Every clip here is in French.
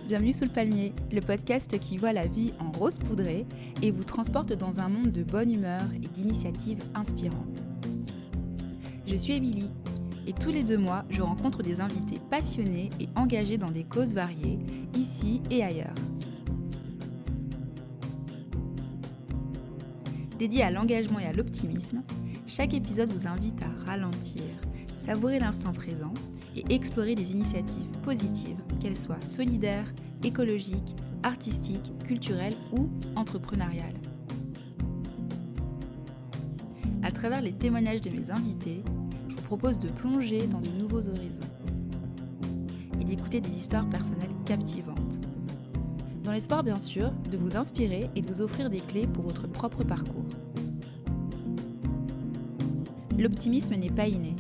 Bienvenue sous le palmier, le podcast qui voit la vie en rose poudrée et vous transporte dans un monde de bonne humeur et d'initiatives inspirantes. Je suis Émilie et tous les 2 mois, je rencontre des invités passionnés et engagés dans des causes variées, ici et ailleurs. Dédié à l'engagement et à l'optimisme, chaque épisode vous invite à ralentir, savourer l'instant présent et explorer des initiatives positives, qu'elles soient solidaires, écologiques, artistiques, culturelles ou entrepreneuriales. À travers les témoignages de mes invités, je vous propose de plonger dans de nouveaux horizons et d'écouter des histoires personnelles captivantes. Dans l'espoir bien sûr de vous inspirer et de vous offrir des clés pour votre propre parcours. L'optimisme n'est pas inné,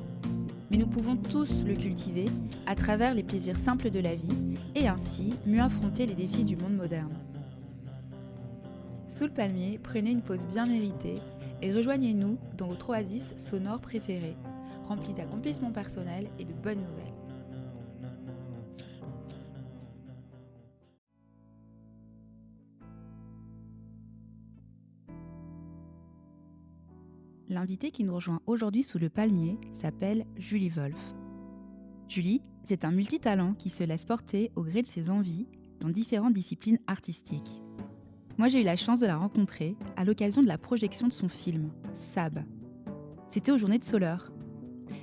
mais nous pouvons tous le cultiver à travers les plaisirs simples de la vie et ainsi mieux affronter les défis du monde moderne. Sous le palmier, prenez une pause bien méritée et rejoignez-nous dans votre oasis sonore préférée, remplie d'accomplissements personnels et de bonnes nouvelles. L'invitée qui nous rejoint aujourd'hui sous le palmier s'appelle Julie Wolf. Julie, c'est un multitalent qui se laisse porter au gré de ses envies dans différentes disciplines artistiques. Moi, j'ai eu la chance de la rencontrer à l'occasion de la projection de son film, Sab. C'était aux Journées de Soleure,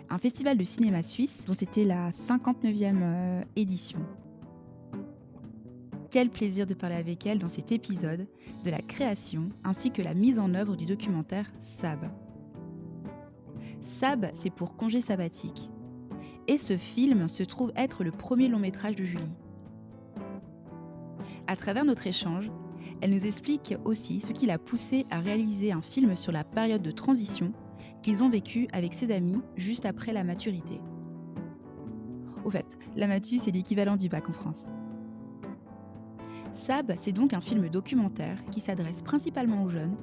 un festival de cinéma suisse dont c'était la 59e édition. Quel plaisir de parler avec elle dans cet épisode de la création ainsi que la mise en œuvre du documentaire Sab. Sab, c'est pour congé sabbatique. Et ce film se trouve être le premier long métrage de Julie. À travers notre échange, elle nous explique aussi ce qui l'a poussée à réaliser un film sur la période de transition qu'ils ont vécue avec ses amis juste après la maturité. Au fait, la matu, c'est l'équivalent du bac en France. Sab, c'est donc un film documentaire qui s'adresse principalement aux jeunes,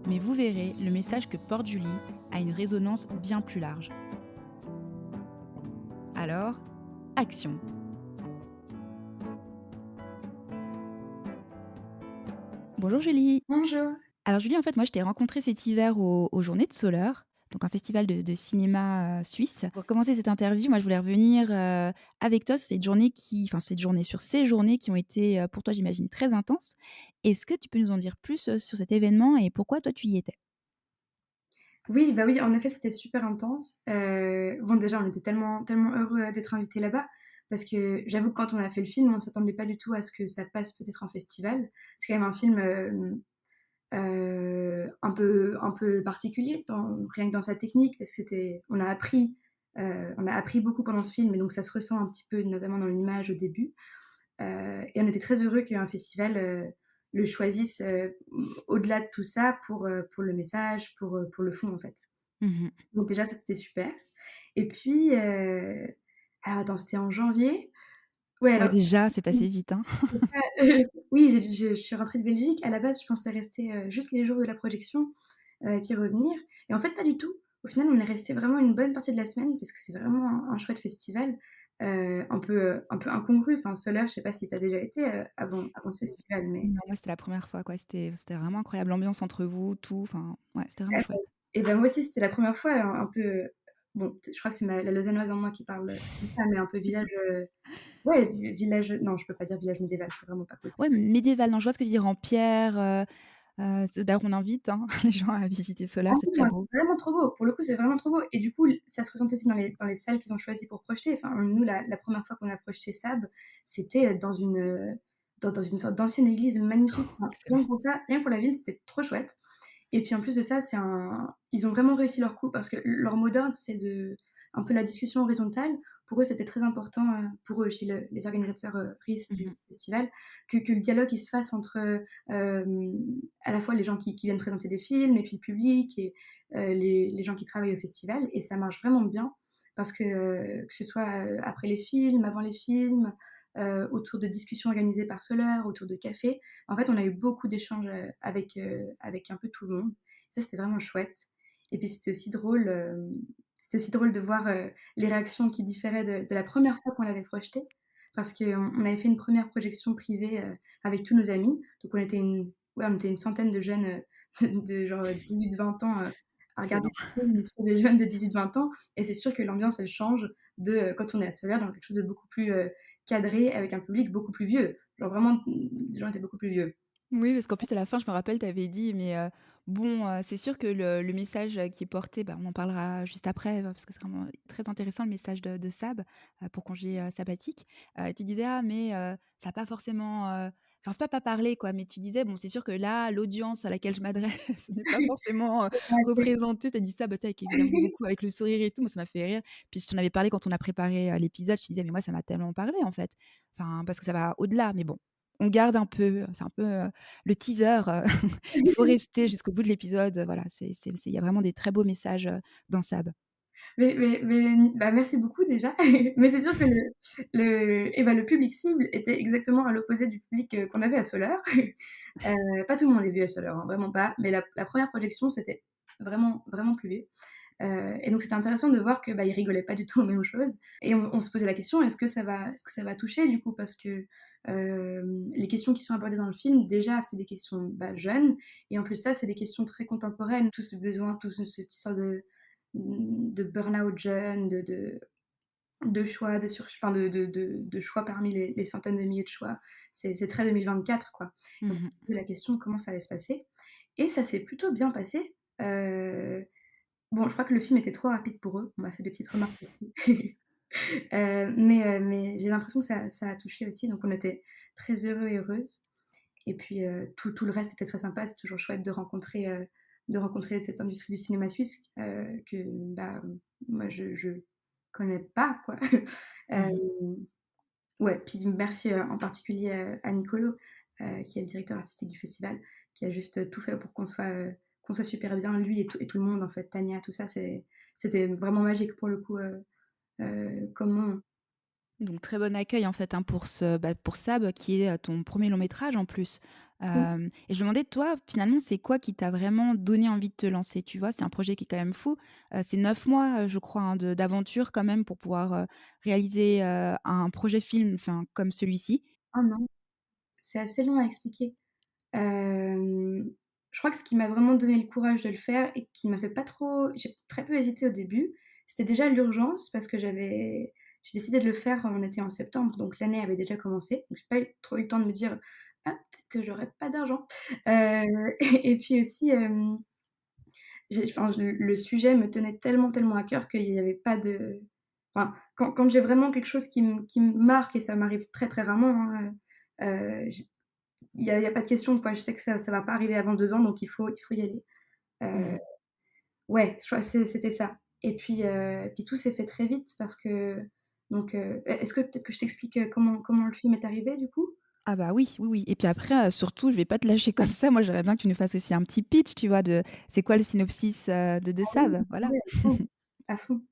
mais vous verrez, le message que porte Julie a une résonance bien plus large. Alors, action! Bonjour Julie. Bonjour. Alors Julie, en fait, moi je t'ai rencontrée cet hiver aux Journées de Soleure, donc un festival de cinéma suisse. Pour commencer cette interview, moi je voulais revenir avec toi sur sur ces journées qui ont été pour toi, j'imagine, très intenses. Est-ce que tu peux nous en dire plus sur cet événement et pourquoi toi tu y étais? Oui, bah, oui, en effet, c'était super intense. Bon, déjà, on était tellement heureux, d'être invités là-bas parce que j'avoue que quand on a fait le film, on s'attendait pas du tout à ce que ça passe peut-être en festival. C'est quand même un film, un peu particulier rien que dans sa technique parce que on a appris beaucoup pendant ce film et donc ça se ressent un petit peu, notamment dans l'image au début. Et on était très heureux qu'un festival le choisisse au-delà de tout ça pour le message, pour le fond en fait. Mmh. Donc déjà ça c'était super. Et puis alors attends, c'était en janvier. Ouais, Ouais, alors déjà, c'est oui, passé vite, hein. c'est ça, oui, je suis rentrée de Belgique. À la base, je pensais rester juste les jours de la projection et puis revenir. Et en fait, pas du tout. Au final, on est resté vraiment une bonne partie de la semaine parce que c'est vraiment un chouette festival, un peu incongru. Enfin, Soler, je sais pas si tu as déjà été avant ce festival, mais Non, moi c'était la première fois, quoi. C'était vraiment incroyable. L'ambiance entre vous, tout, enfin, ouais, c'était vraiment chouette. et ben moi aussi, c'était la première fois, un peu, bon, je crois que c'est la lausannoise en moi qui parle comme ça, mais un peu village, ouais, village, non, je peux pas dire village médiéval, c'est vraiment pas cool. Ouais, médiéval, non, je vois ce que tu veux dire, en pierre, c'est d'ailleurs on invite, hein, les gens à visiter Ah Soleure, c'est oui, très non, beau. c'est vraiment trop beau. Pour le coup, c'est vraiment trop beau et du coup, ça se ressentait aussi dans les salles qu'ils ont choisies pour projeter. Enfin, nous, la première fois qu'on a projeté Sab, c'était, dans une sorte d'ancienne église magnifique. Enfin, rien Excellent. que pour ça, rien que pour la ville, c'était trop chouette. Et puis en plus de ça, ils ont vraiment réussi leur coup parce que leur mot d'ordre, c'est un peu la discussion horizontale. Pour eux, c'était très important, pour eux aussi, les organisateurs RIS du Mmh. festival, que le dialogue il se fasse entre à la fois les gens qui viennent présenter des films et puis le public et les gens qui travaillent au festival. Et ça marche vraiment bien parce que ce soit après les films, avant les films, autour de discussions organisées par Soler, autour de cafés. En fait, on a eu beaucoup d'échanges avec un peu tout le monde. Ça, c'était vraiment chouette. Et puis, c'était aussi drôle de voir les réactions qui différaient de la première fois qu'on l'avait projeté. parce qu'on avait fait une première projection privée, avec tous nos amis. Donc on était une centaine de jeunes, de genre 18-20 ans, à regarder Excellent. ce film sur des jeunes de 18-20 ans et c'est sûr que l'ambiance, elle change de, quand on est à Solaire dans quelque chose de beaucoup plus, cadré avec un public beaucoup plus vieux. Genre vraiment, les gens étaient beaucoup plus vieux. Oui, parce qu'en plus, à la fin, je me rappelle, tu avais dit: «Mais bon, c'est sûr que le message, qui est porté», bah, on en parlera juste après, parce que c'est vraiment très intéressant le message de Sab, pour congé, sabbatique. Tu disais: «Ah mais ça a pas forcément, enfin, c'est pas parler quoi», mais tu disais: «Bon, c'est sûr que là, l'audience à laquelle je m'adresse n'est pas forcément, représentée». Tu as dit ça, bah, tu sais, avec évidemment beaucoup avec le sourire et tout, moi ça m'a fait rire. Puis je t'en avais parlé quand on a préparé, l'épisode, je te disais: «Mais moi ça m'a tellement parlé en fait». Enfin, parce que ça va au-delà, mais bon, on garde un peu, c'est un peu, le teaser, il faut rester jusqu'au bout de l'épisode, voilà, il y a vraiment des très beaux messages, dans Sab. Bah, merci beaucoup déjà. Mais c'est sûr que le public cible était exactement à l'opposé du public, qu'on avait à Soleure. Pas tout le monde est vieux à Soleure, hein, vraiment pas. Mais la 1re projection, c'était vraiment, vraiment plus vieux. Et donc c'était intéressant de voir que, bah, ils rigolaient pas du tout aux mêmes choses et on se posait la question: «Est-ce que ça va toucher du coup?» parce que, les questions qui sont abordées dans le film, déjà, c'est des questions, bah, jeunes et en plus de ça, c'est des questions très contemporaines. Tout ce besoin, tout ce cette histoire de burn-out jeune, de choix, enfin de choix parmi les centaines de milliers de choix. C'est très 2024 quoi. Mmh Donc on mh. se posait la question comment ça allait se passer et ça s'est plutôt bien passé. Bon, je crois que le film était trop rapide pour eux. On m'a fait des petites remarques là-dessus. Mais j'ai l'impression que ça a touché aussi, donc on était très heureux et heureuses et puis, tout le reste était très sympa. C'est toujours chouette de rencontrer cette industrie du cinéma suisse, que, bah, moi je connais pas quoi. Mmh. Hem, ouais, puis merci, en particulier, à Nicolo, qui est le directeur artistique du festival, qui a juste tout fait pour qu'on soit super bien, lui et tout le monde en fait, Tania, tout ça, c'était vraiment magique pour le coup, comme moment. Donc très bon accueil en fait, hein, pour Sab qui est, ton premier long métrage en plus. Oui. Et je me demandais toi, finalement, c'est quoi qui t'a vraiment donné envie de te lancer? Tu vois? C'est un projet qui est quand même fou. C'est 9 mois, je crois, hein, d'aventure quand même pour pouvoir, réaliser, un projet film, enfin, comme celui-ci. Ah non, c'est assez long à expliquer. Je crois que ce qui m'a vraiment donné le courage de le faire et qui m'a fait pas trop j'ai très peu hésité au début, c'était déjà l'urgence parce que j'ai décidé de le faire, on était en septembre, donc l'année avait déjà commencé. Donc j'ai pas trop eu le temps de me dire: «Ah, peut-être que j'aurai pas d'argent». Et puis aussi, le sujet me tenait tellement, tellement à cœur qu'il y avait pas de enfin, quand j'ai vraiment quelque chose qui me marque et ça m'arrive très, très rarement, hein, j il y a pas de question, quoi. Je sais que ça va pas arriver avant 2 ans, donc il faut y aller. Heu, Mmh. ouais, je crois que c'était ça. Et puis tout s'est fait très vite parce que donc est-ce que peut-être que je t'explique, comment le film est arrivé, du coup? Ah bah oui, oui, oui et puis après, surtout, je vais pas te lâcher comme ça. Moi, j'aimerais bien que tu nous fasses aussi un petit pitch, tu vois, de c'est quoi le synopsis, de Ah oui, Sab? Voilà. ouais, à fond, à fond.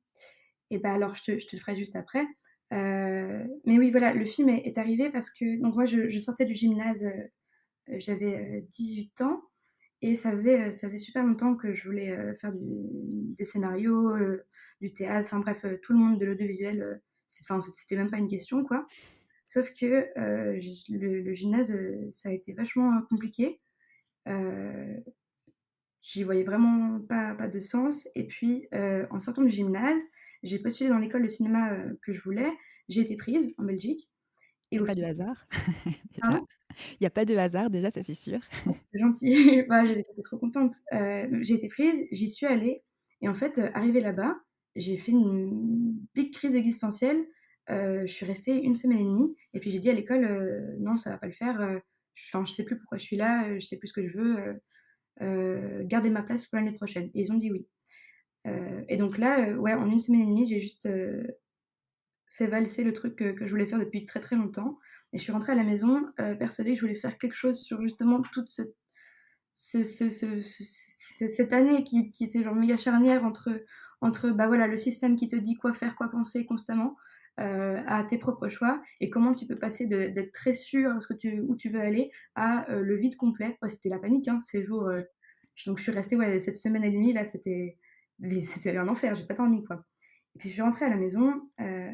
Et bah, alors je te le ferai juste après. Mais oui, voilà, le film est arrivé parce que donc moi je sortais du gymnase, j'avais, 18 ans et ça faisait super longtemps que je voulais, faire des scénarios, du théâtre, enfin bref, tout le monde de l'audiovisuel, c'était même pas une question, quoi. Sauf que, j le gymnase, ça a été vachement, compliqué. Heu, J'y voyais vraiment pas de sens et puis, en sortant du gymnase, j'ai postulé dans l'école de cinéma, que je voulais. J'ai été prise en Belgique Il et y a au pas de final hasard, déjà. pardon? Il y a pas de hasard, déjà, ça, c'est sûr. C'est gentil. Bah, j'étais trop contente. J'ai été prise, j'y suis allée et en fait, arrivée là-bas, j'ai fait une big crise existentielle. Je suis restée 1 semaine et demie et puis j'ai dit à l'école: «Non, ça va pas le faire, je sais plus pourquoi je suis là, je sais plus ce que je veux, gardez ma place pour l'année prochaine» et ils ont dit oui. Et donc là, ouais, en 1 semaine et demie, j'ai juste, fait valser le truc que je voulais faire depuis très, très longtemps et je suis rentrée à la maison, persuadée que je voulais faire quelque chose sur justement toute cette année qui était genre méga charnière entre, bah, voilà, le système qui te dit quoi faire, quoi penser constamment, à tes propres choix et comment tu peux passer d'être très sûr à où tu veux aller à, le vide complet. Ouais, c'était la panique, hein, ces jours, donc je suis restée, ouais, cette semaine et demie là, c'était un enfer, j'ai pas dormi, quoi. Et puis je suis rentrée à la maison,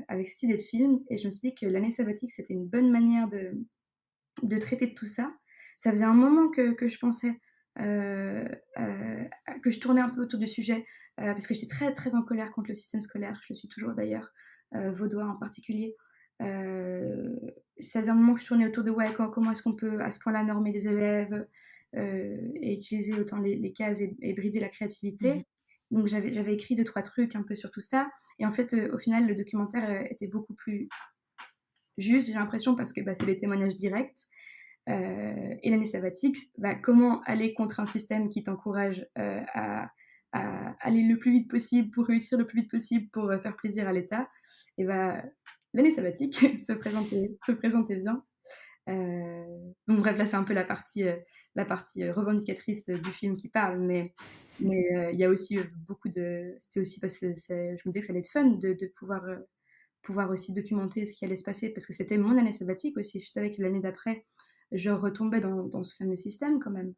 avec cette idée de film et je me suis dit que l'année sabbatique, c'était une bonne manière de traiter de tout ça. Ça faisait un moment que je pensais, heu que je tournais un peu autour du sujet, parce que j'étais très, très en colère contre le système scolaire. Je le suis toujours d'ailleurs, vaudois en particulier. Heu, Ça faisait un moment que je tournais autour de: «Ouais, comment est-ce qu'on peut à ce point-là normer des élèves, et utiliser autant les cases et brider la Mmh. créativité?» Donc j'avais écrit 2-3 trucs un peu sur tout ça et en fait, au final, le documentaire, était beaucoup plus juste, j'ai l'impression, parce que, bah, c'est des témoignages directs. Et l'année sabbatique, bah, comment aller contre un système qui t'encourage, à aller le plus vite possible pour réussir le plus vite possible pour, faire plaisir à l'État et bah, l'année sabbatique se présentait bien. Donc bref, là, c'est un peu la partie revendicatrice, du film qui parle, mais il y a aussi, beaucoup de c'était aussi parce que je me disais que ça allait être fun de pouvoir aussi documenter ce qui allait se passer parce que c'était mon année sabbatique aussi. Je savais que l'année d'après, je retombais dans ce fameux système quand même.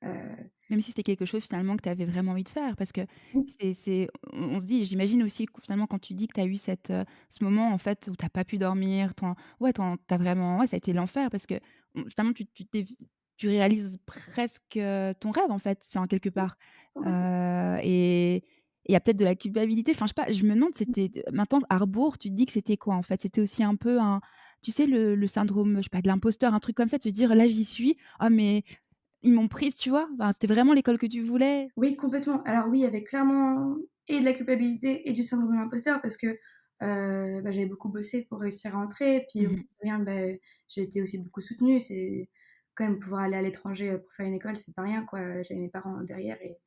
Heu, Même si c'était quelque chose finalement que tu avais vraiment envie de faire parce que oui, on se dit j'imagine aussi que finalement quand tu dis que tu as eu ce moment en fait où tu as pas pu dormir, tu as vraiment ouais, ça a été l'enfer parce que, finalement tu réalises presque, ton rêve en fait, enfin quelque oui, part, complètement. et il y a peut-être de la culpabilité, enfin je sais pas, je me demande c'était maintenant à rebours, tu te dis que c'était quoi en fait? C'était aussi un peu un tu sais le syndrome, je sais pas de l'imposteur, un truc comme ça, de se dire: «Là j'y suis, ah mais ils m'ont prise», tu vois? Enfin, c'était vraiment l'école que tu voulais? Oui, complètement. Alors oui, il y avait clairement et de la culpabilité et du syndrome de l'imposteur parce que, bah, j'avais beaucoup bossé pour réussir à entrer. Puis au bout Mmh. de rien, bah, j'ai été aussi beaucoup soutenue. C'est quand même pouvoir aller à l'étranger, pour faire une école, c'est pas rien, quoi. J'avais mes parents derrière et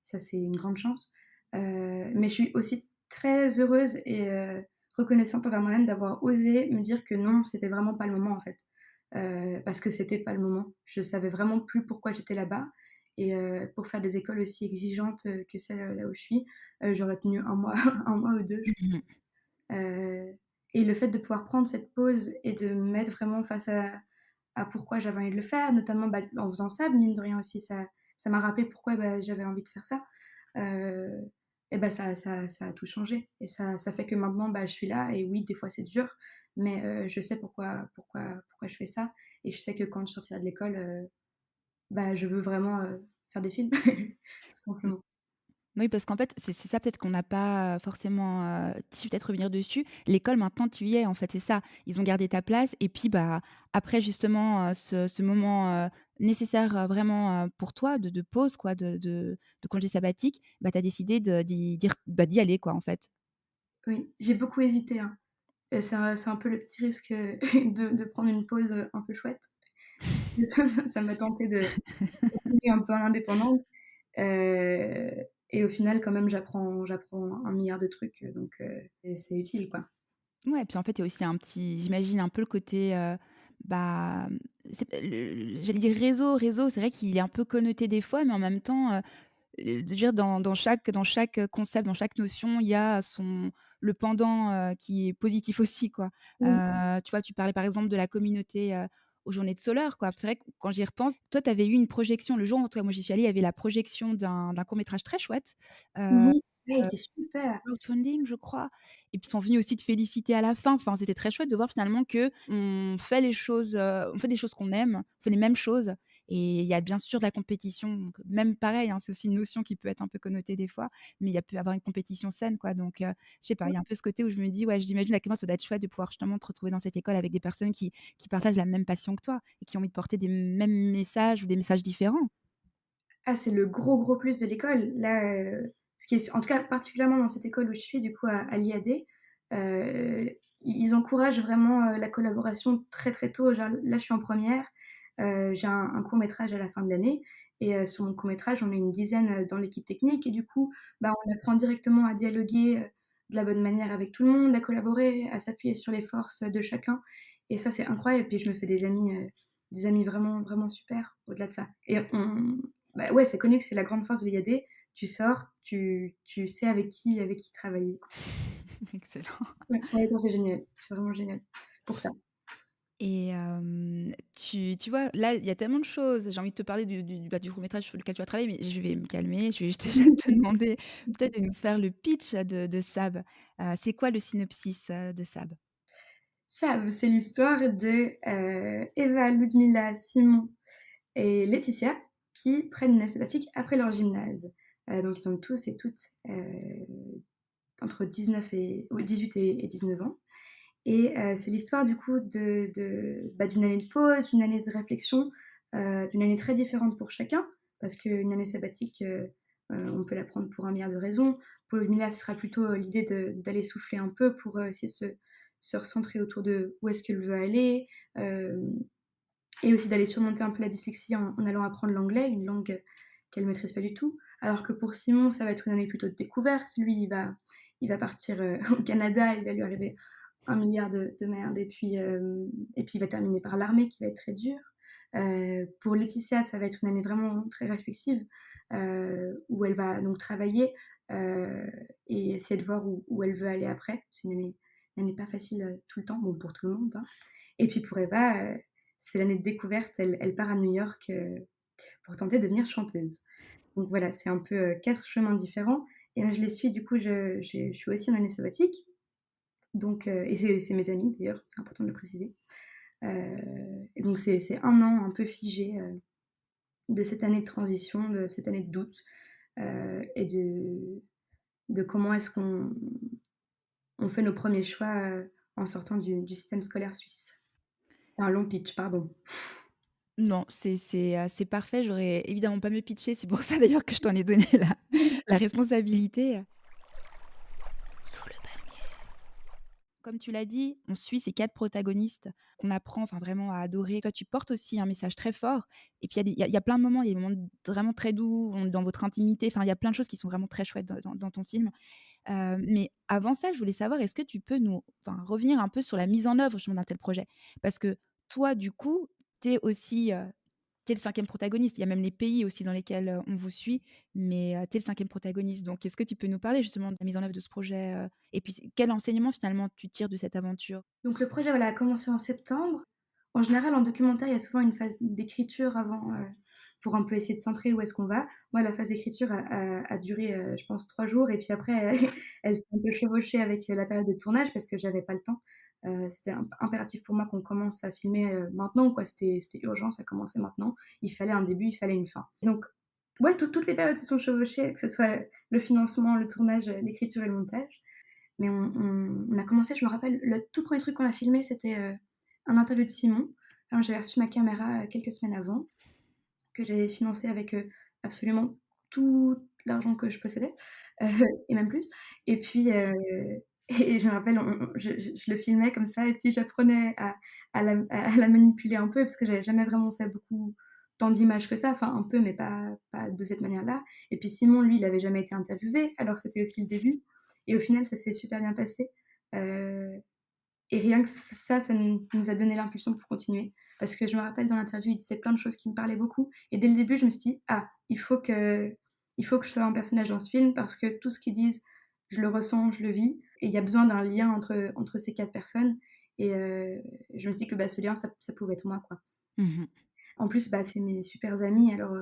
ça, c'est une grande chance. Mais je suis aussi très heureuse et reconnaissante envers moi-même d'avoir osé me dire que non, c'était vraiment pas le moment, en fait. Parce que c'était pas le moment. Je savais vraiment plus pourquoi j'étais là-bas et pour faire des écoles aussi exigeantes, que celle, là où je suis, j'aurais tenu un mois 1 mois ou 2. Mmh mh. Et le fait de pouvoir prendre cette pause et de me mettre vraiment face à pourquoi j'avais envie de le faire, notamment, bah, en faisant ça, mine de rien aussi, ça m'a rappelé pourquoi, bah, j'avais envie de faire ça. Heu et bah, ça a tout changé et ça fait que maintenant, bah, je suis là et oui, des fois c'est dur, mais je sais pourquoi je fais ça et je sais que quand je sortirai de l'école, bah, je veux vraiment, faire des films, tout Mmh. simplement. Oui, parce qu'en fait, c'est ça peut-être qu'on n'a pas forcément, su peut-être revenir dessus. L'école maintenant tu y es en fait, c'est ça. Ils ont gardé ta place et puis, bah, après justement, ce moment, nécessaire, vraiment, pour toi de pause quoi, de congé sabbatique, bah, tu as décidé d'y aller quoi en fait. Oui, j'ai beaucoup hésité, hein et c'est un peu le petit risque, de prendre une pause, un peu chouette. Ça m'a tenté de continuer un peu en indépendante, heu et au final quand même j'apprends 1 milliard de trucs, donc et c'est utile, quoi. Ouais, puis en fait, il y a aussi un petit j'imagine un peu le côté, bah, c'est j'allais dire réseau, c'est vrai qu'il est un peu connoté des fois, mais en même temps, de dire dans chaque concept, dans chaque notion, il y a le pendant, qui est positif aussi, quoi. Oui. Tu vois, tu parlais par exemple de la communauté, aux Journées de Soleure, quoi. C'est vrai que quand j'y repense, toi, tu avais eu une projection le jour où toi moi j'y suis allée, il y avait la projection d'un court métrage très chouette, Mmh heu mh. Ouais, il était super. crowdfunding, je crois, et puis ils sont venus aussi te féliciter à la fin. Enfin, c'était très chouette de voir finalement qu'on fait les choses, on fait des choses qu'on aime, on fait les mêmes choses et il y a bien sûr de la compétition, donc même pareil, hein, c'est aussi une notion qui peut être un peu connotée des fois, mais il y a pu avoir une compétition saine, quoi, donc je sais pas, il y a un peu ce côté où je me dis: «Ouais, j'imagine à quel point ça doit être chouette de pouvoir justement te retrouver dans cette école avec des personnes qui partagent la même passion que toi et qui ont envie de porter des mêmes messages ou des messages différents». Ah, c'est le gros, gros plus de l'école. Là, ce qui est en tout cas particulièrement dans cette école où je suis du coup à l'IAD, ils encouragent vraiment, la collaboration très, très tôt. Genre là, je suis en première, j'ai un court métrage à la fin de l'année et sur mon court métrage, on est une dizaine, dans l'équipe technique et du coup, bah, on apprend directement à dialoguer, de la bonne manière avec tout le monde, à collaborer, à s'appuyer sur les forces, de chacun et ça, c'est incroyable. Puis je me fais des amis vraiment, vraiment super au-delà de ça et on bah, ouais, c'est connu que c'est la grande force de l'IAD. Tu sors, tu sais avec qui travailler, quoi. Excellent. Ouais, ouais, non, c'est génial, c'est vraiment génial pour ça. Et tu vois, là, il y a tellement de choses. J'ai envie de te parler du court-métrage sur lequel tu as travaillé, mais je vais me calmer. Je vais juste déjà te demander peut-être de nous faire le pitch de Sab. C'est quoi le synopsis, de Sab? Ça, c'est l'histoire de, Eva, Ludmilla, Simon et Laetitia qui prennent une année sabbatique après leur gymnase. Donc ils ont tous et toutes, entre 19 et oui 18 et 19 ans. Et c'est l'histoire du coup d'une année de pause, d'une année de réflexion, d'une année très différente pour chacun, parce qu'une année sabbatique, on peut la prendre pour un milliard de raisons. Pour Mila, ce sera plutôt l'idée d'aller souffler un peu pour essayer de se recentrer autour de où est-ce qu'elle veut aller, euh, et aussi d'aller surmonter un peu la dyslexie en allant apprendre l'anglais, une langue qu'elle ne maîtrise pas du tout. Alors que pour Simon, ça va être une année plutôt de découverte. Lui, il va partir au Canada, il va lui arriver un milliard de merde, et puis il va terminer par l'armée qui va être très dur. Pour Laetitia, ça va être une année vraiment très réflexive, où elle va donc travailler, et essayer de voir où elle veut aller après. C'est une année pas facile tout le temps, bon, pour tout le monde, hein. Et puis pour Eva, c'est l'année de découverte. Elle part à New York pour tenter de devenir chanteuse. Donc voilà, c'est un peu 4 chemins différents. Et je les suis, du coup, je suis aussi en année sabbatique. Donc, et c'est mes amis d'ailleurs, c'est important de le préciser. Et donc c'est un an un peu figé de cette année de transition, de cette année de doute, et de comment est-ce qu'on fait nos premiers choix en sortant du système scolaire suisse. C'est un long pitch, pardon. Non, c'est parfait. J'aurais évidemment pas mieux pitché. C'est pour ça d'ailleurs que je t'en ai donné la responsabilité. Sous le palmier. Comme tu l'as dit, on suit ces 4 protagonistes qu'on apprend, enfin, vraiment à adorer. Toi, tu portes aussi un message très fort et puis il y a plein de moments, il y a des moments vraiment très doux, on est dans votre intimité, enfin, il y a plein de choses qui sont vraiment très chouettes dans ton film. Mais avant ça, je voulais savoir, est-ce que tu peux nous enfin, revenir un peu sur la mise en œuvre justement d'un tel projet? Parce que toi, du coup, tu es aussi, tu es le 5e protagoniste. Il y a même les pays aussi dans lesquels, on vous suit, mais tu es le 5e protagoniste. Donc est-ce que tu peux nous parler justement de la mise en œuvre de ce projet, et puis quel enseignement finalement tu tires de cette aventure? Donc le projet, voilà, a commencé en septembre. En général, en documentaire, il y a souvent une phase d'écriture avant, pour un peu essayer de centrer où est-ce qu'on va. Moi, la phase d'écriture a duré, je pense, 3 jours, et puis après, elle s'est un peu chevauchée avec la période de tournage parce que j'avais pas le temps. C'était impératif pour moi qu'on commence à filmer maintenant, quoi. C'était urgent, ça commençait maintenant. Il fallait un début, il fallait une fin. Donc, ouais, toutes les périodes se sont chevauchées, que ce soit le financement, le tournage, l'écriture et le montage. Mais on a commencé, je me rappelle, le tout premier truc qu'on a filmé, c'était un interview de Simon. Alors, j'avais reçu ma caméra quelques semaines avant, que j'avais financé avec absolument tout l'argent que je possédais, euh, et même plus. Et puis, et je me rappelle, je le filmais comme ça, et puis j'apprenais à la manipuler un peu, parce que j'avais jamais vraiment fait beaucoup tant d'images que ça, enfin un peu, mais pas de cette manière-là. Et puis Simon, lui, il avait jamais été interviewé, alors c'était aussi le début. Et au final, ça s'est super bien passé. Euh, et rien que ça nous a donné l'impulsion pour continuer. Parce que je me rappelle dans l'interview, il disait plein de choses qui me parlaient beaucoup. Et dès le début, je me suis dit, ah, il faut que je sois un personnage dans ce film, parce que tout ce qu'ils disent, je le ressens, je le vis. Et il y a besoin d'un lien entre ces 4 personnes. Et je me suis dit que bah, ce lien, ça pouvait être moi, quoi. Mmh. En plus, bah, c'est mes super amis, alors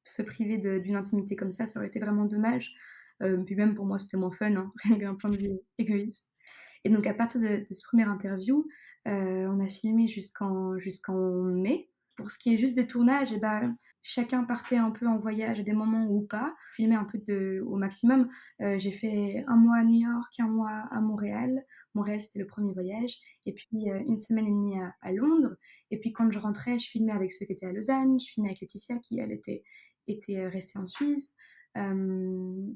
se priver d'une intimité comme ça aurait été vraiment dommage. Puis même pour moi, c'était moins fun, hein, rien qu'un point de vue égoïste. Et donc à partir de ce premier interview, on a filmé jusqu'en mai. Pour ce qui est juste des tournages, et ben, chacun partait un peu en voyage à des moments ou pas, filmer un peu au maximum. J'ai fait un mois à New York, un mois à Montréal. Montréal, c'était le premier voyage. Et puis une semaine et demie à Londres. Et puis quand je rentrais, je filmais avec ceux qui étaient à Lausanne. Je filmais avec Laetitia qui, elle, était restée en Suisse. Euh,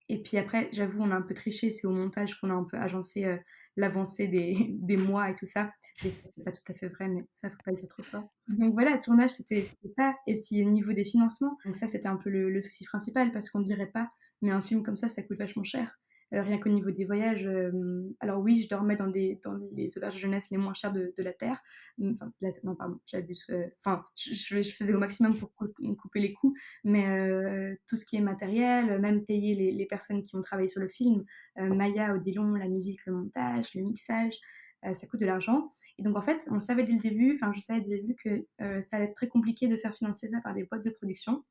et puis après, j'avoue, on a un peu triché, c'est au montage qu'on a un peu agencé l'avancée des mois et tout ça. Des fois, c'est pas tout à fait vrai, mais ça, faut pas le dire trop fort. Donc voilà, le tournage, c'était ça. Et puis au niveau des financements, donc ça, c'était un peu le souci principal, parce qu'on ne dirait pas, mais un film comme ça coûte vachement cher. Rien qu'au niveau des voyages, alors oui, je dormais dans les auberges de jeunesse les moins chères de la Terre. Enfin, non, pardon, j'abuse. Enfin, je faisais au maximum pour couper les coûts, mais tout ce qui est matériel, même payer les personnes qui ont travaillé sur le film, Maya, Odilon, la musique, le montage, le mixage, ça coûte de l'argent et donc en fait, on savait dès le début, enfin je savais dès le début que, ça allait être très compliqué de faire financer ça par des boîtes de production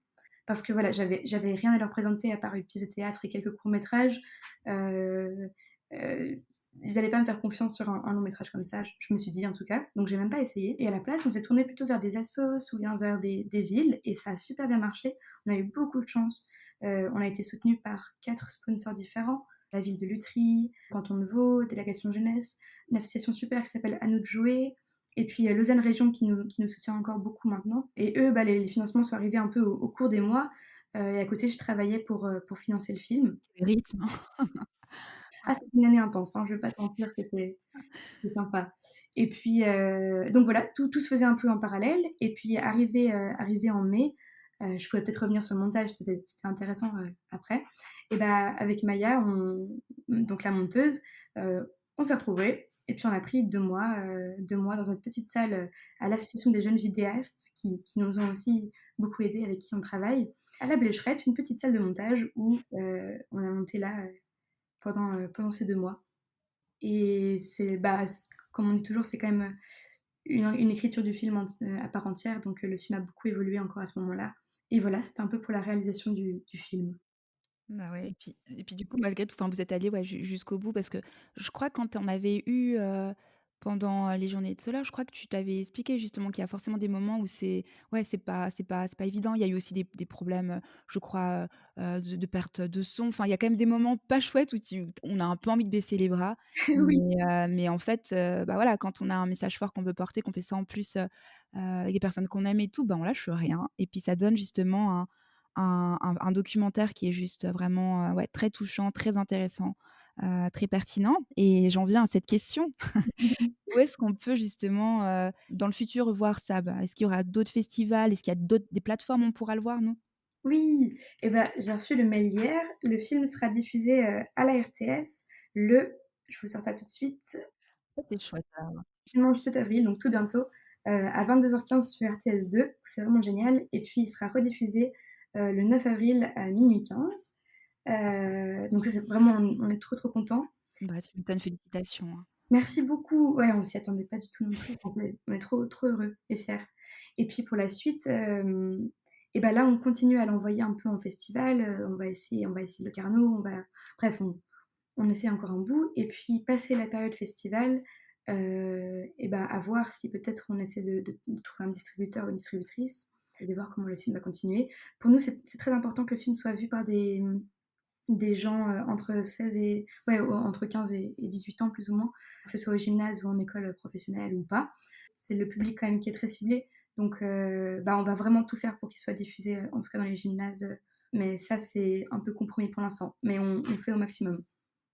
parce que voilà, j'avais rien à leur présenter à part une pièce de théâtre et quelques courts-métrages. Heu Ils allaient pas me faire confiance sur un long métrage comme ça, je me suis dit en tout cas, donc j'ai même pas essayé et à la place, on s'est tourné plutôt vers des assos ou bien vers des villes et ça a super bien marché. On a eu beaucoup de chance. On a été soutenu par 4 sponsors différents, la ville de Lutry, Canton de Vaud, Délégation Jeunesse, une association super qui s'appelle À nous de jouer et puis, Lausanne Région qui nous soutient encore beaucoup maintenant et eux, bah, les financements sont arrivés un peu au cours des mois, et à côté je travaillais pour financer le film. Le rythme, Ah, c'était une année intense, hein, je vais pas te mentir, c'était sympa et puis, donc voilà, tout se faisait un peu en parallèle et puis arrivé en mai, je pourrais peut-être revenir sur le montage, c'était intéressant, après et bah, avec Maya, donc la monteuse, on s'est retrouvés et puis on a pris 2 mois dans une petite salle, à l'association des jeunes vidéastes qui nous ont aussi beaucoup aidés, avec qui on travaille, à la Blécherette, une petite salle de montage où, on a monté là, pendant ces 2 mois et c'est, bah, comme on dit toujours, c'est quand même, une écriture du film à part entière, donc le film a beaucoup évolué encore à ce moment-là et voilà, c'était un peu pour la réalisation du film. bah, ouais et puis du coup, malgré tout, enfin, vous êtes allés, ouais, jusqu'au bout parce que je crois quand on avait eu, pendant, les journées de cela, je crois que tu t'avais expliqué justement qu'il y a forcément des moments où c'est ouais, c'est pas évident. Il y a eu aussi des problèmes, je crois, de perte de son. Enfin, il y a quand même des moments pas chouettes où on a un peu envie de baisser les bras. Oui. Mais en fait, bah, voilà, quand on a un message fort qu'on veut porter, qu'on fait ça en plus, avec des personnes qu'on aime et tout, bah, on lâche rien et puis ça donne justement un documentaire qui est juste vraiment, ouais, très touchant, très intéressant, très pertinent et j'en viens à cette question. Où est-ce qu'on peut justement, dans le futur voir ça? Bah, est-ce qu'il y aura d'autres festivals? Est-ce qu'il y a des plateformes où on pourra le voir, non? Oui et bah, j'ai reçu le mail hier, le film sera diffusé, à la RTS le je vous sors ça tout de suite, Ça, c'est chouette ça. dimanche 7 avril, donc tout bientôt, à 22h15 sur RTS 2. C'est vraiment génial et puis il sera rediffusé, le 9 avril à 00:15. Donc ça, c'est vraiment on est trop, trop contents. Bah, tu m'étonnes, félicitations, hein. Merci beaucoup. Ouais, on s'y attendait pas du tout non plus. Enfin, on est trop, trop heureux et fiers. Et puis pour la suite, et bah, là, on continue à l'envoyer un peu en festival, on va essayer le Carnot, bref, on essaie encore un bout et puis passer la période festival, et bah, à voir si peut-être on essaie de trouver un distributeur ou une distributrice et de voir comment le film va continuer. Pour nous, c'est très important que le film soit vu par des gens, entre 16 et ouais, entre 15 et 18 ans plus ou moins, que ce soit au gymnase ou en école, professionnelle ou pas. C'est le public quand même qui est très ciblé, donc bah, on va vraiment tout faire pour qu'il soit diffusé, en tout cas dans les gymnases, mais ça, c'est un peu compromis pour l'instant, mais on fait au maximum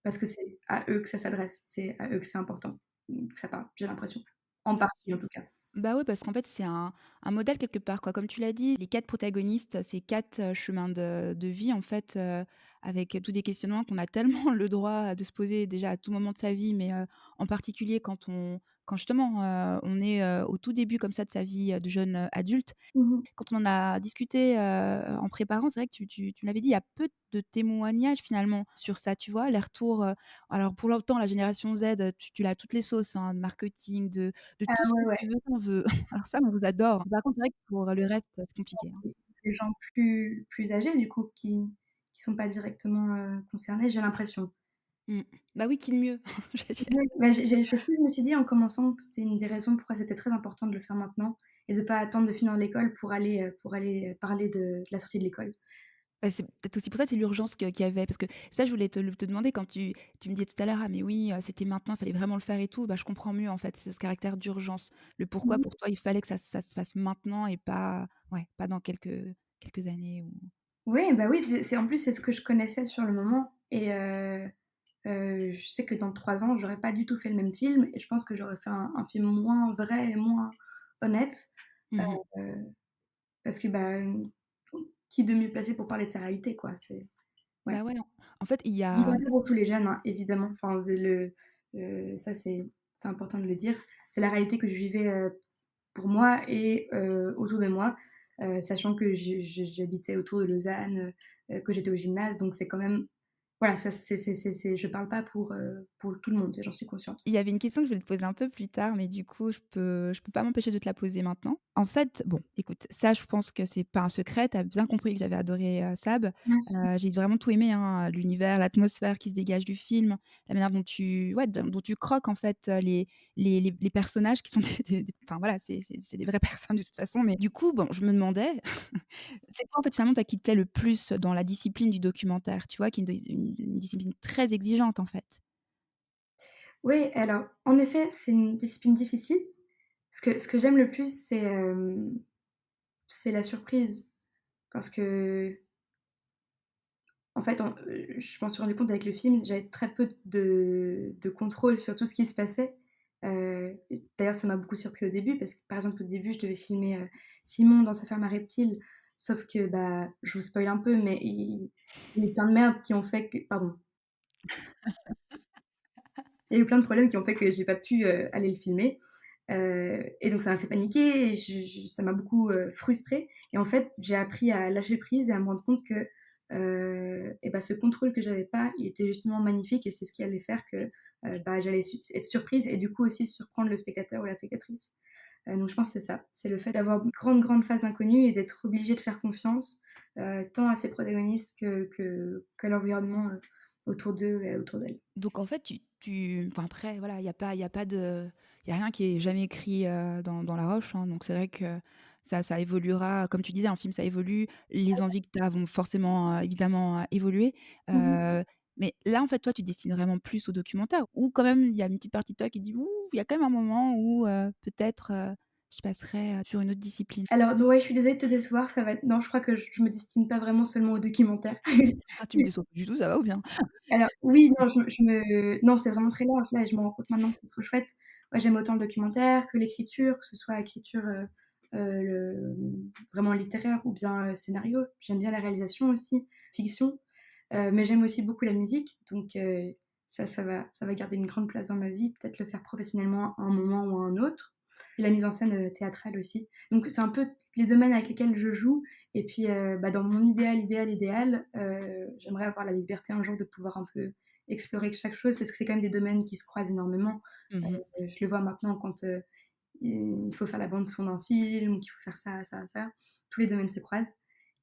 parce que c'est à eux que ça s'adresse, c'est à eux que c'est important, que ça parle, j'ai l'impression. En partie en tout cas. Bah, ouais, parce qu'en fait, c'est un modèle quelque part, quoi. Comme tu l'as dit, les 4 protagonistes, c'est 4 chemins de vie, en fait, avec tous des questionnements qu'on a tellement le droit de se poser déjà à tout moment de sa vie, mais en particulier quand justement, on est, au tout début comme ça de sa vie, de jeune, adulte. Mmh mh. Quand on en a discuté, en préparant, c'est vrai que tu me l'avais dit, il y a peu de témoignages finalement sur ça, tu vois? Les retours, alors pour l'autant la génération Z, tu l'as toutes les sauces, hein, de marketing, de Ah tout ce que ouais, ouais. tu veux, on veut. Alors ça, on vous adore. Par contre, c'est vrai que pour le reste, c'est compliqué, hein. Les gens plus âgés du coup qui sont pas directement, concernés, j'ai l'impression. Mmh. Bah oui, qui de mieux? Je veux dire. Ouais, bah, c'est ce que je me suis dit en commençant, que c'était une des raisons pourquoi c'était très important de le faire maintenant et de pas attendre de finir l'école pour aller, parler de la sortie de l'école. Bah, c'est peut-être aussi pour ça, c'est l'urgence qu'il y avait parce que ça, je voulais te demander quand tu me disais tout à l'heure: «Ah mais oui, c'était maintenant, il fallait vraiment le faire et tout». Bah, je comprends mieux en fait, ce caractère d'urgence. Le pourquoi Mmh. pour toi, il fallait que ça se fasse maintenant et pas ouais, pas dans quelques années ou Oui, bah, oui, puis c'est en plus, c'est ce que je connaissais sur le moment et je sais que dans 3 ans, j'aurais pas du tout fait le même film et je pense que j'aurais fait un film moins vrai et moins honnête, mmh mh. heu, parce que, bah, qui de mieux placé pour parler de sa réalité, quoi? C'est ouais. Bah, ouais, en fait, il y Je dis a pas ça pour tous les jeunes, hein, évidemment. Enfin, ça, c'est important de le dire. C'est la réalité que je vivais, pour moi et autour de moi, sachant que j'habitais autour de Lausanne, que j'étais au gymnase, donc c'est quand même voilà, ça je parle pas pour tout le monde et j'en suis consciente. Il y avait une question que je voulais te poser un peu plus tard, mais du coup, je peux pas m'empêcher de te la poser maintenant. En fait, bon, écoute, ça, je pense que c'est pas un secret. Tu as bien compris que j'avais adoré, Sab. Merci. J'ai vraiment tout aimé, hein, l'univers, l'atmosphère qui se dégage du film, la manière dont tu ouais, dont tu croques, en fait, les personnages qui sont des enfin, voilà, c'est des vraies personnes de toute façon. Mais du coup, bon, je me demandais, c'est quoi, en fait, finalement, toi, qui te plaît le plus dans la discipline du documentaire, tu vois? Qui est une discipline très exigeante, en fait. Oui, alors, en effet, c'est une discipline difficile. Ce que j'aime le plus, c'est la surprise parce qu'en fait, je m'en suis rendu compte avec le film, j'avais très peu de contrôle sur tout ce qui se passait. Et d'ailleurs, ça m'a beaucoup surpris au début parce que, par exemple, au début, je devais filmer, Simon dans sa ferme à reptiles, sauf que, bah, je vous spoil un peu, mais il y a eu plein de merde qui ont fait que pardon. Il y a eu plein de problèmes qui ont fait que j'ai pas pu, aller le filmer, et donc ça m'a fait paniquer et je ça m'a beaucoup, frustrée et en fait, j'ai appris à lâcher prise et à me rendre compte que, et bah, ce contrôle que j'avais pas, il était justement magnifique et c'est ce qui allait faire que, bah, j'allais être surprise et du coup aussi surprendre le spectateur ou la spectatrice. Donc je pense que c'est ça, c'est le fait d'avoir une grande, grande phase d'inconnu et d'être obligé de faire confiance, tant à ses protagonistes qu'à l'environnement, autour d'eux et autour d'elles. Donc en fait, tu enfin après voilà, il y a rien qui est jamais écrit, dans la roche, hein, donc c'est vrai que ça évoluera. Comme tu disais, un film, ça évolue, les envies que tu as vont forcément, évidemment, évoluer, Mmh mh. heu, mais là, en fait, toi, tu te destines vraiment plus au documentaire ou quand même il y a une petite partie de toi qui dit: «Ouh, il y a quand même un moment où, peut-être, je passerai, sur une autre discipline». Alors ouais, je suis désolée de te décevoir, ça va être non, je crois que je me destine pas vraiment seulement au documentaire. Ah, tu me déçois pas du tout, ça va ou bien? Alors oui, non, non, c'est vraiment très large là et je me rends compte maintenant que c'est trop chouette. Moi, j'aime autant le documentaire que l'écriture, que ce soit écriture, vraiment littéraire ou bien, scénario. J'aime bien la réalisation aussi, fiction, mais j'aime aussi beaucoup la musique donc ça va garder une grande place dans ma vie, peut-être le faire professionnellement à un moment ou à un autre et la mise en scène, théâtrale aussi. Donc c'est un peu les domaines avec lesquels je joue et puis, bah, dans mon idéal, j'aimerais avoir la liberté un jour de pouvoir un peu explorer chaque chose parce que c'est quand même des domaines qui se croisent énormément. Mmh. Je le vois maintenant quand, il faut faire la bande son d'un film ou qu'il faut faire ça, ça, ça. Tous les domaines se croisent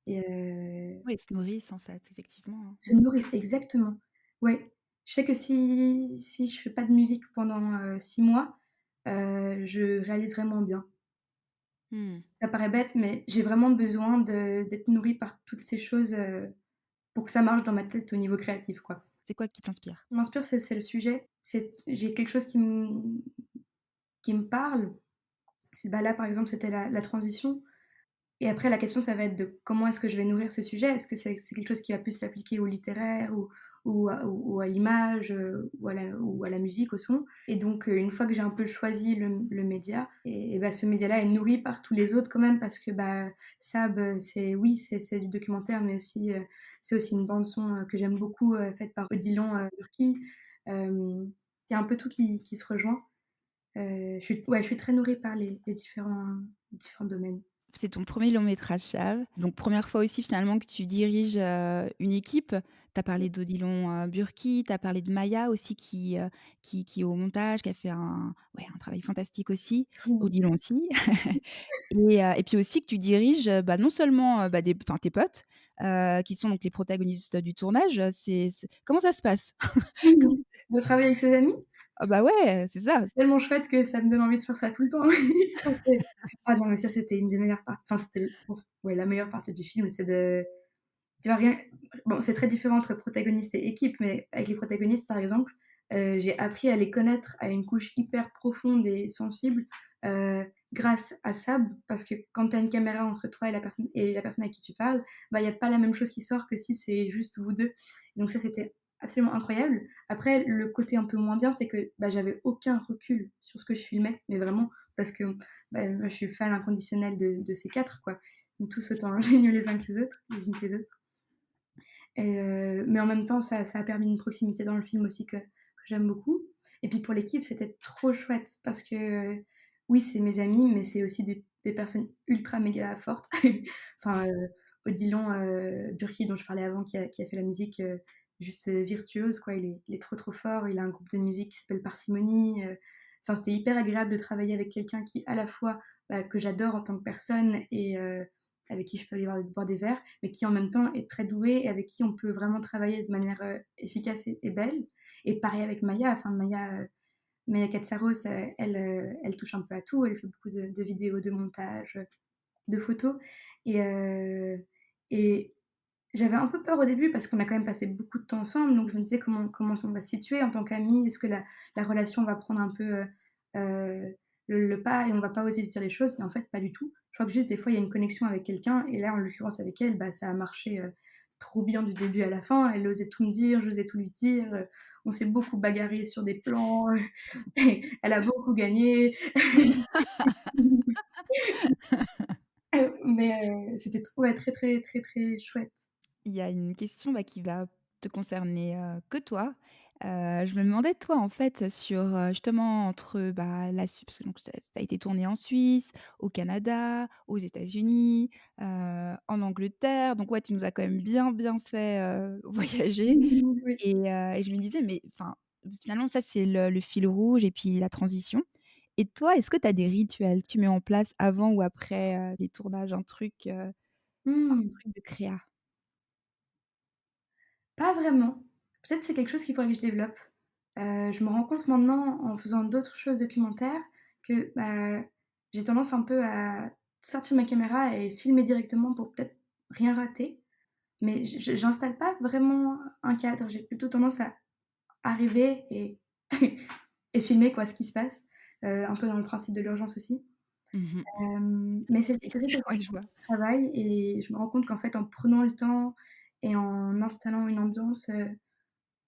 et Oui, ils se nourrissent en fait, effectivement, hein. se nourrissent exactement. Ouais. Je sais que si je fais pas de musique pendant, 6 mois, je réaliserai moins bien. Mmh. Ça paraît bête, mais j'ai vraiment besoin d'être nourrie par toutes ces choses, pour que ça marche dans ma tête au niveau créatif, quoi. C'est quoi qui t'inspire? Ce qui m'inspire, c'est le sujet. J'ai quelque chose qui me parle. Bah, là, par exemple, c'était la transition et après la question, ça va être de comment est-ce que je vais nourrir ce sujet? Est-ce que c'est quelque chose qui va plus s'appliquer au littéraire ou à l'image, ou à la musique, au son? Et donc, une fois que j'ai un peu choisi le média et bah, ce média-là est nourri par tous les autres quand même parce que, bah, Sab, c'est oui, c'est du documentaire, mais aussi, c'est aussi une bande son, que j'aime beaucoup, faite par Odilon, Burki. Il y a un peu tout qui se rejoint. Je suis très nourrie par les différents domaines. C'est ton premier long métrage Chave, donc première fois aussi finalement que tu diriges, une équipe. Tu as parlé d'Odilon, Burki, tu as parlé de Maya aussi qui est au montage, qui a fait un travail fantastique aussi. Mmh. Odilon aussi et puis aussi que tu diriges, bah, non seulement, bah, tes potes, qui sont donc les protagonistes du tournage, c'est comment ça se passe? Comment De travailler avec ses amis, ah bah, ouais, c'est ça. c'est tellement chouette que ça me donne envie de faire ça tout le temps. Ça c'est ah non, mais ça, c'était une des meilleures parties, enfin, c'était je pense, ouais, la meilleure partie du film, c'est de tu vois rien bon, c'est très différent entre protagonistes et équipe, mais avec les protagonistes, par exemple, j'ai appris à les connaître à une couche hyper profonde et sensible, grâce à Sab, parce que quand tu as une caméra entre toi et la personne à qui tu parles, bah, il y a pas la même chose qui sort que si c'est juste vous 2. Donc ça, c'était absolument incroyable. Après, le côté un peu moins bien, c'est que, bah, j'avais aucun recul sur ce que je filmais, mais vraiment parce que, bah, moi, je suis fan inconditionnelle de ces 4, quoi. Ils sont tous autant géniaux les uns que les unes que les autres. Mais en même temps, ça a permis une proximité dans le film aussi que j'aime beaucoup. Et puis pour l'équipe, c'était trop chouette parce que, oui, c'est mes amis, mais c'est aussi des personnes ultra méga fortes. Enfin, Odilon, Burki dont je parlais avant qui a fait la musique, juste, virtuose quoi. Il est trop, trop fort. Il a un groupe de musique qui s'appelle Parcimonie, enfin, c'était hyper agréable de travailler avec quelqu'un qui, à la fois, bah, que j'adore en tant que personne et avec qui je peux aller boire des verres, mais qui en même temps est très doué et avec qui on peut vraiment travailler de manière, efficace et belle. Et pareil avec Maya, enfin Maya Katsaros, elle touche un peu à tout. Elle fait beaucoup de vidéos, de montages, de photos et et j'avais un peu peur au début parce qu'on a quand même passé beaucoup de temps ensemble, donc je me disais: «Comment ça on va se situer en tant qu'amis? Est-ce que la relation va prendre un peu, le pas et on va pas oser se dire les choses?» Et en fait, pas du tout. Je crois que juste des fois, il y a une connexion avec quelqu'un et là, en l'occurrence avec elle, bah, ça a marché, trop bien du début à la fin. Elle osait tout me dire, j'osais tout lui dire, on s'est beaucoup bagarré sur des plans, elle a beaucoup gagné. Mais c'était ouais, très, très, très, très chouette. Il y a une question, bah, qui va te concerner, que toi. Je me demandais toi, en fait, sur, justement entre, bah, la Suisse parce que donc ça a été tourné en Suisse, au Canada, aux États-Unis, en Angleterre. Donc ouais, tu nous as quand même bien, bien fait, voyager Oui. et je me disais mais enfin, finalement ça c'est le fil rouge et puis la transition. Et toi, est-ce que tu as des rituels que tu mets en place avant ou après, les tournages? Un Mmh. truc de créa? Pas vraiment. Peut-être c'est quelque chose qu'il faudrait que je développe. Je me rends compte maintenant en faisant d'autres choses documentaires que, bah, j'ai tendance un peu à sortir ma caméra et filmer directement pour peut-être rien rater. Mais j'installe pas vraiment un cadre. J'ai plutôt tendance à arriver et et filmer quoi, ce qui se passe, un peu dans le principe de l'urgence aussi. Mmh. Mais c'est Et quelque chose ouais, je vois. je travaille et je me rends compte qu'en fait, en prenant le temps et en installant une ambiance,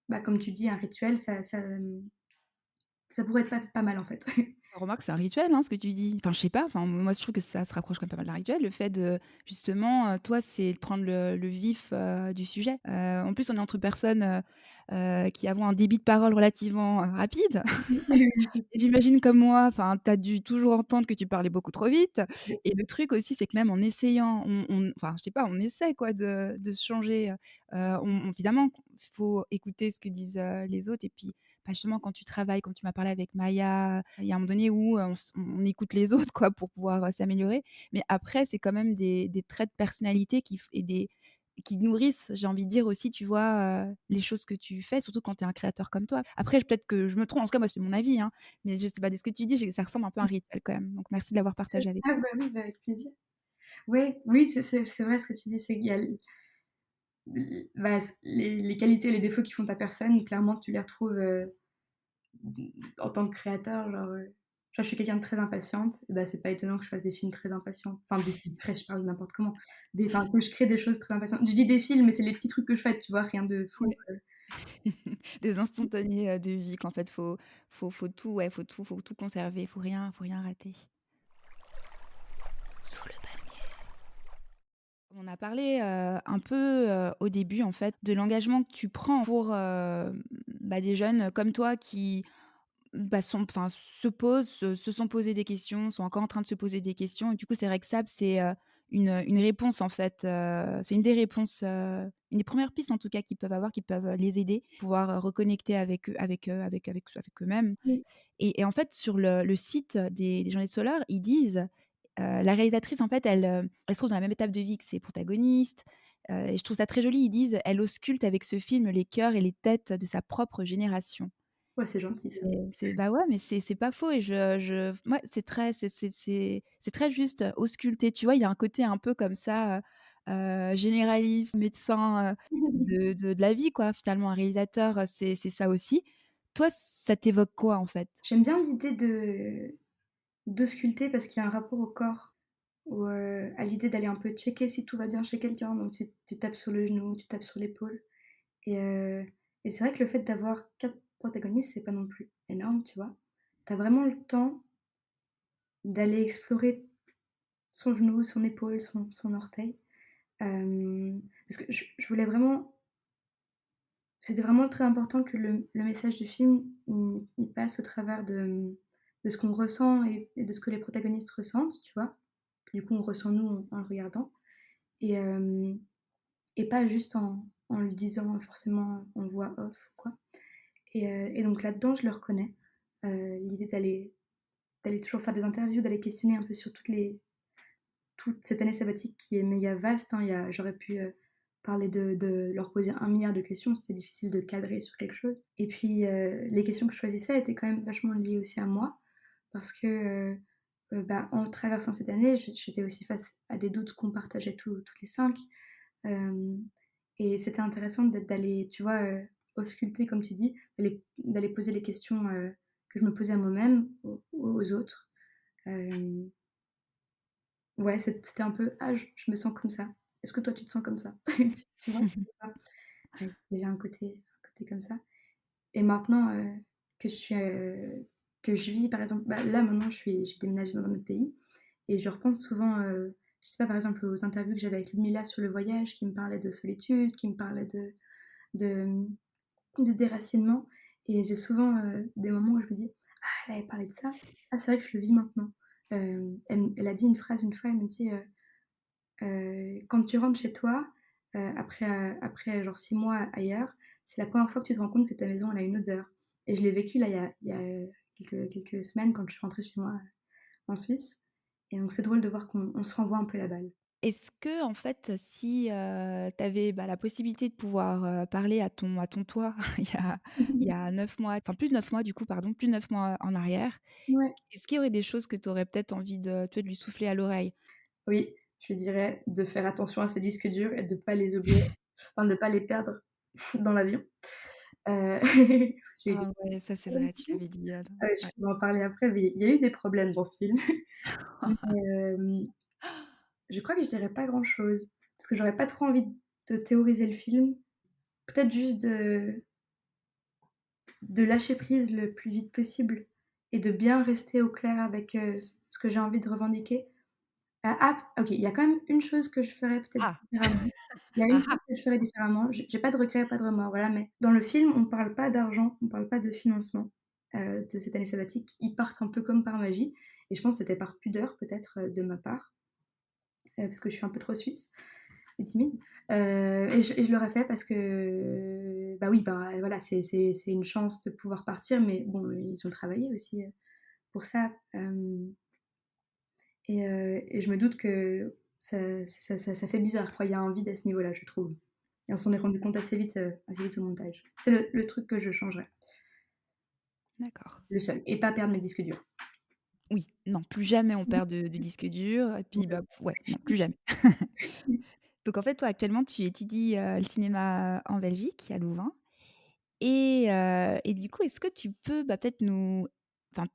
bah, comme tu dis, un rituel, ça pourrait être pas mal, en fait. Remarque, c'est un rituel, hein, ce que tu dis. Enfin, je sais pas, enfin, moi, je trouve que ça se rapproche quand même pas mal d'un rituel. Le fait de justement, toi, c'est de prendre le vif, du sujet. En plus, on est entre personnes, qui avons un débit de parole relativement, rapide. Oui, oui, c'est ça. J'imagine comme moi, enfin, tu as dû toujours entendre que tu parlais beaucoup trop vite Oui. et le truc aussi, c'est que même en essayant, enfin, je sais pas, on essaie quoi de se changer, on évidemment, il faut écouter ce que disent, les autres et puis, bah, justement quand tu travailles, comme tu m'as parlé avec Maya, il y a un moment donné où, on écoute les autres quoi pour pouvoir, s'améliorer. Mais après, c'est quand même des traits de personnalité qui nourrissent, j'ai envie de dire aussi, tu vois, les choses que tu fais, surtout quand tu es un créateur comme toi. Après, peut-être que je me trompe, en tout cas, moi, c'est mon avis, hein, mais je sais pas, de ce que tu dis, j'ai ça ressemble un peu à un rituel quand même. Donc merci de l'avoir partagé avec Ah moi. bah, oui, bah, avec plaisir. Oui, oui, c'est vrai ce que tu dis, c'est qu'il y a bah, les qualités et les défauts qui font ta personne, clairement, tu les retrouves, en tant que créateur, genre je suis quelqu'un de très impatiente et bah, c'est pas étonnant que je fasse des films très impatients. Enfin des films très je parle n'importe comment. Que je crée des choses très impatientes. Je dis des films, mais c'est les petits trucs que je fais, tu vois? Rien de fou, Ouais. Des instantanés, de vie qu'en fait, faut tout, ouais, faut tout conserver, faut rien rater. Sous le palmier. On a parlé, un peu, au début, en fait, de l'engagement que tu prends pour, bah, des jeunes comme toi qui bah, se sont posés des questions, sont encore en train de se poser des questions et du coup, c'est vrai que SAP, c'est, une réponse en fait, c'est une des réponses, une des premières pistes en tout cas qu'ils peuvent avoir, qui peuvent, les aider, pouvoir, reconnecter avec eux avec eux-mêmes oui. et en fait sur le site des Journées de Solar, ils disent, la réalisatrice en fait elle se trouve dans la même étape de vie que ses protagonistes, et je trouve ça très joli. Ils disent: «Elle ausculte avec ce film les cœurs et les têtes de sa propre génération». Ouais, c'est gentil ça. C'est bah, ouais, mais c'est pas faux et je ouais, c'est très juste, ausculter, tu vois? Il y a un côté un peu comme ça, généraliste, médecin, de la vie, quoi, finalement. Un réalisateur, c'est ça aussi. Toi, ça t'évoque quoi, en fait? J'aime bien l'idée d'ausculter parce qu'il y a un rapport au corps ou, à l'idée d'aller un peu checker si tout va bien chez quelqu'un, donc tu tapes sur le genou, tu tapes sur l'épaule et c'est vrai que le fait d'avoir 4 protagonistes, c'est pas non plus énorme, tu vois? Tu as vraiment le temps d'aller explorer son genou, son épaule, son orteil, parce que je voulais vraiment c'était vraiment très important que le message du film, il passe au travers de ce qu'on ressent et de ce que les protagonistes ressentent, tu vois? Du coup, on ressent nous en le regardant et pas juste en en le disant forcément en voix off quoi et donc là-dedans, je le reconnais. L'idée d'aller toujours faire des interviews, d'aller questionner un peu sur toute cette année sabbatique qui est méga vaste, hein. J'aurais pu, parler de leur poser 1 milliard de questions, c'était difficile de cadrer sur quelque chose et puis, les questions que je choisissais étaient quand même vachement liées aussi à moi parce que, bah, en traversant cette année, j'étais aussi face à des doutes qu'on partageait toutes les 5. Hem et c'était intéressant d'aller, tu vois, ausculter comme tu dis, d'aller poser les questions, que je me posais à moi-même, aux autres. Hem, ouais, c'était un peu: «Ah, je me sens comme ça. Est-ce que toi tu te sens comme ça?» Tu vois? C'est ça. Ouais, il y avait un côté comme ça et maintenant, que je suis, que je vis par exemple, bah, là maintenant j'ai déménagé dans un autre pays et je repense souvent, je sais pas, par exemple aux interviews que j'avais avec Ludmilla sur le voyage, qui me parlait de solitude, qui me parlait de, de déracinement et j'ai souvent, des moments où je me dis: «Ah, elle avait parlé de ça. Ah, c'est vrai que je le vis maintenant». Elle a dit une phrase une fois, elle me dit, «Quand tu rentres chez toi, après genre 6 mois ailleurs, c'est la première fois que tu te rends compte que ta maison elle a une odeur» et je l'ai vécu là il y a quelques semaines quand je suis rentrée chez moi, en Suisse et donc c'est drôle de voir qu'on se renvoie un peu la balle. Est-ce que en fait, si, tu avais, bah, la possibilité de pouvoir, parler à ton toi il y a 9 mois, enfin plus de 9 mois du coup, pardon, plus de 9 mois en arrière, Ouais. est-ce qu'il y aurait des choses que tu aurais peut-être envie de, tu vois, de lui souffler à l'oreille? Oui, je lui dirais de faire attention à ses disques durs et de pas les oublier, enfin de pas les perdre dans l'avion. J'ai eu des Ah ouais, ça c'est problèmes vrai, tu l'avais dit, je ouais. peux en parler après, mais il y a eu des problèmes dans ce film. Mais, je crois que je dirais pas grand-chose, parce que j'aurais pas trop envie de théoriser le film. Peut-être juste de lâcher prise le plus vite possible et de bien rester au clair avec, ce que j'ai envie de revendiquer. OK, il y a quand même une chose que je ferais peut-être Ah! différemment. Il y a une Ah chose ah! que je ferais différemment. J'ai pas de regrets, pas de remords, voilà, mais dans le film, on parle pas d'argent, on parle pas de financement, de cette année sabbatique. Ils partent un peu comme par magie et je pense que c'était par pudeur peut-être, de ma part, parce que je suis un peu trop suisse et timide, et je l'aurais fait parce que, bah, oui, bah, voilà, c'est une chance de pouvoir partir, mais bon, ils ont travaillé aussi, pour ça, et je me doute que ça fait bizarre, quoi. Il y a un vide à ce niveau-là, je trouve. Et on s'en est rendu compte assez vite au montage. C'est le truc que je changerais, D'accord. le seul, et pas perdre mes disques durs. Oui, non, plus jamais on perd de disque dur et puis, bah, ouais, non, plus jamais. Donc en fait, toi, actuellement, tu étudies, le cinéma en Belgique, à Louvain et du coup, est-ce que tu peux, bah, peut-être nous, enfin,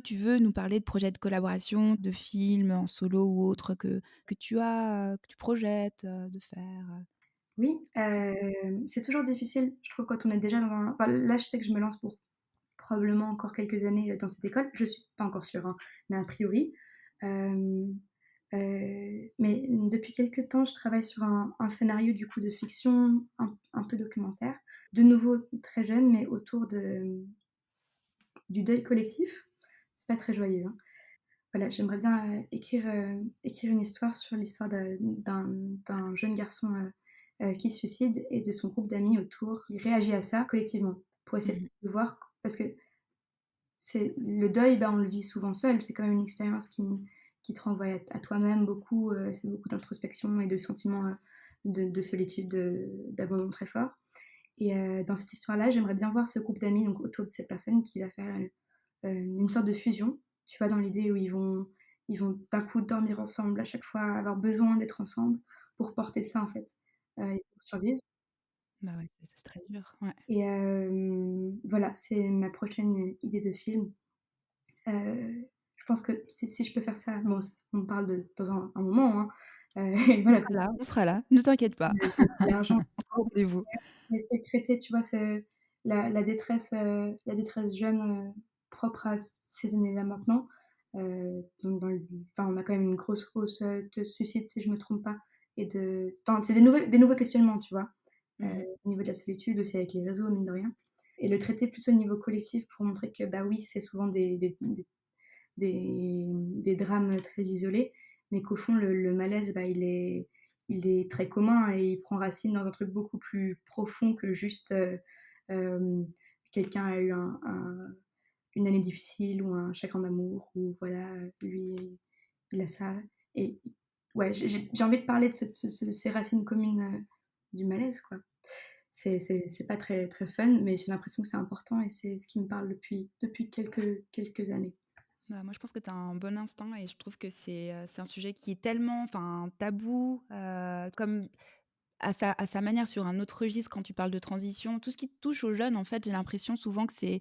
tu veux nous parler de projets de collaboration, de films en solo ou autre que tu projettes, de faire, Oui, c'est toujours difficile, je trouve, quand on est déjà dans un enfin, là, je sais que je me lance pour probablement encore quelques années, dans cette école. Je suis pas encore sûre, hein, mais a priori. Hem, mais depuis quelque temps, je travaille sur un scénario, du coup, de fiction, un peu documentaire. De nouveau très jeune, mais autour du deuil collectif. C'est pas très joyeux, hein. Voilà, j'aimerais bien, écrire une histoire sur l'histoire d'un jeune garçon, qui se suicide et de son groupe d'amis autour qui réagit à ça collectivement, pour essayer Mmh. de voir parce que c'est le deuil, bah, on le vit souvent seul, c'est quand même une expérience qui te renvoie à toi-même beaucoup, c'est beaucoup d'introspection et de sentiments, de solitude, d'abandon très fort et dans cette histoire-là, j'aimerais bien voir ce groupe d'amis, donc autour de cette personne qui va faire, une sorte de fusion, tu vois? Dans l'idée où ils vont d'un coup dormir ensemble, à chaque fois avoir besoin d'être ensemble pour porter ça, en fait, et pour survivre Bah, ouais, c'est très dur, ouais. et voilà, c'est ma prochaine idée de film. Je pense que si je peux faire ça, bon, on parle de dans un moment, hein, et On voilà, sera là, on sera là, ne t'inquiète pas. de l'argent, On sera au rendez-vous. essayer de traiter, tu vois, la détresse jeune, propre à ces années-là maintenant, donc enfin, on a quand même une grosse hausse, de suicides, si je me trompe pas et enfin, c'est des nouveaux questionnements, tu vois? Mmh. Au niveau de la solitude aussi avec les réseaux, mine de rien et le traiter plus au niveau collectif pour montrer que, bah, oui, c'est souvent des drames très isolés, mais qu'au fond le malaise, bah, il est il est très commun et il prend racine dans un truc beaucoup plus profond que juste, hem, quelqu'un a eu une année difficile ou un chagrin d'amour ou voilà, lui, il a ça et ouais, j'ai envie de parler de ces racines communes, du malaise, quoi. C'est pas très, très fun, mais j'ai l'impression que c'est important et c'est ce qui me parle depuis quelques années. Bah, moi, je pense que tu as un bon instinct et je trouve que c'est un sujet qui est tellement, enfin, tabou, comme à sa manière sur un autre registre quand tu parles de transition. Tout ce qui touche aux jeunes, en fait, j'ai l'impression souvent que c'est: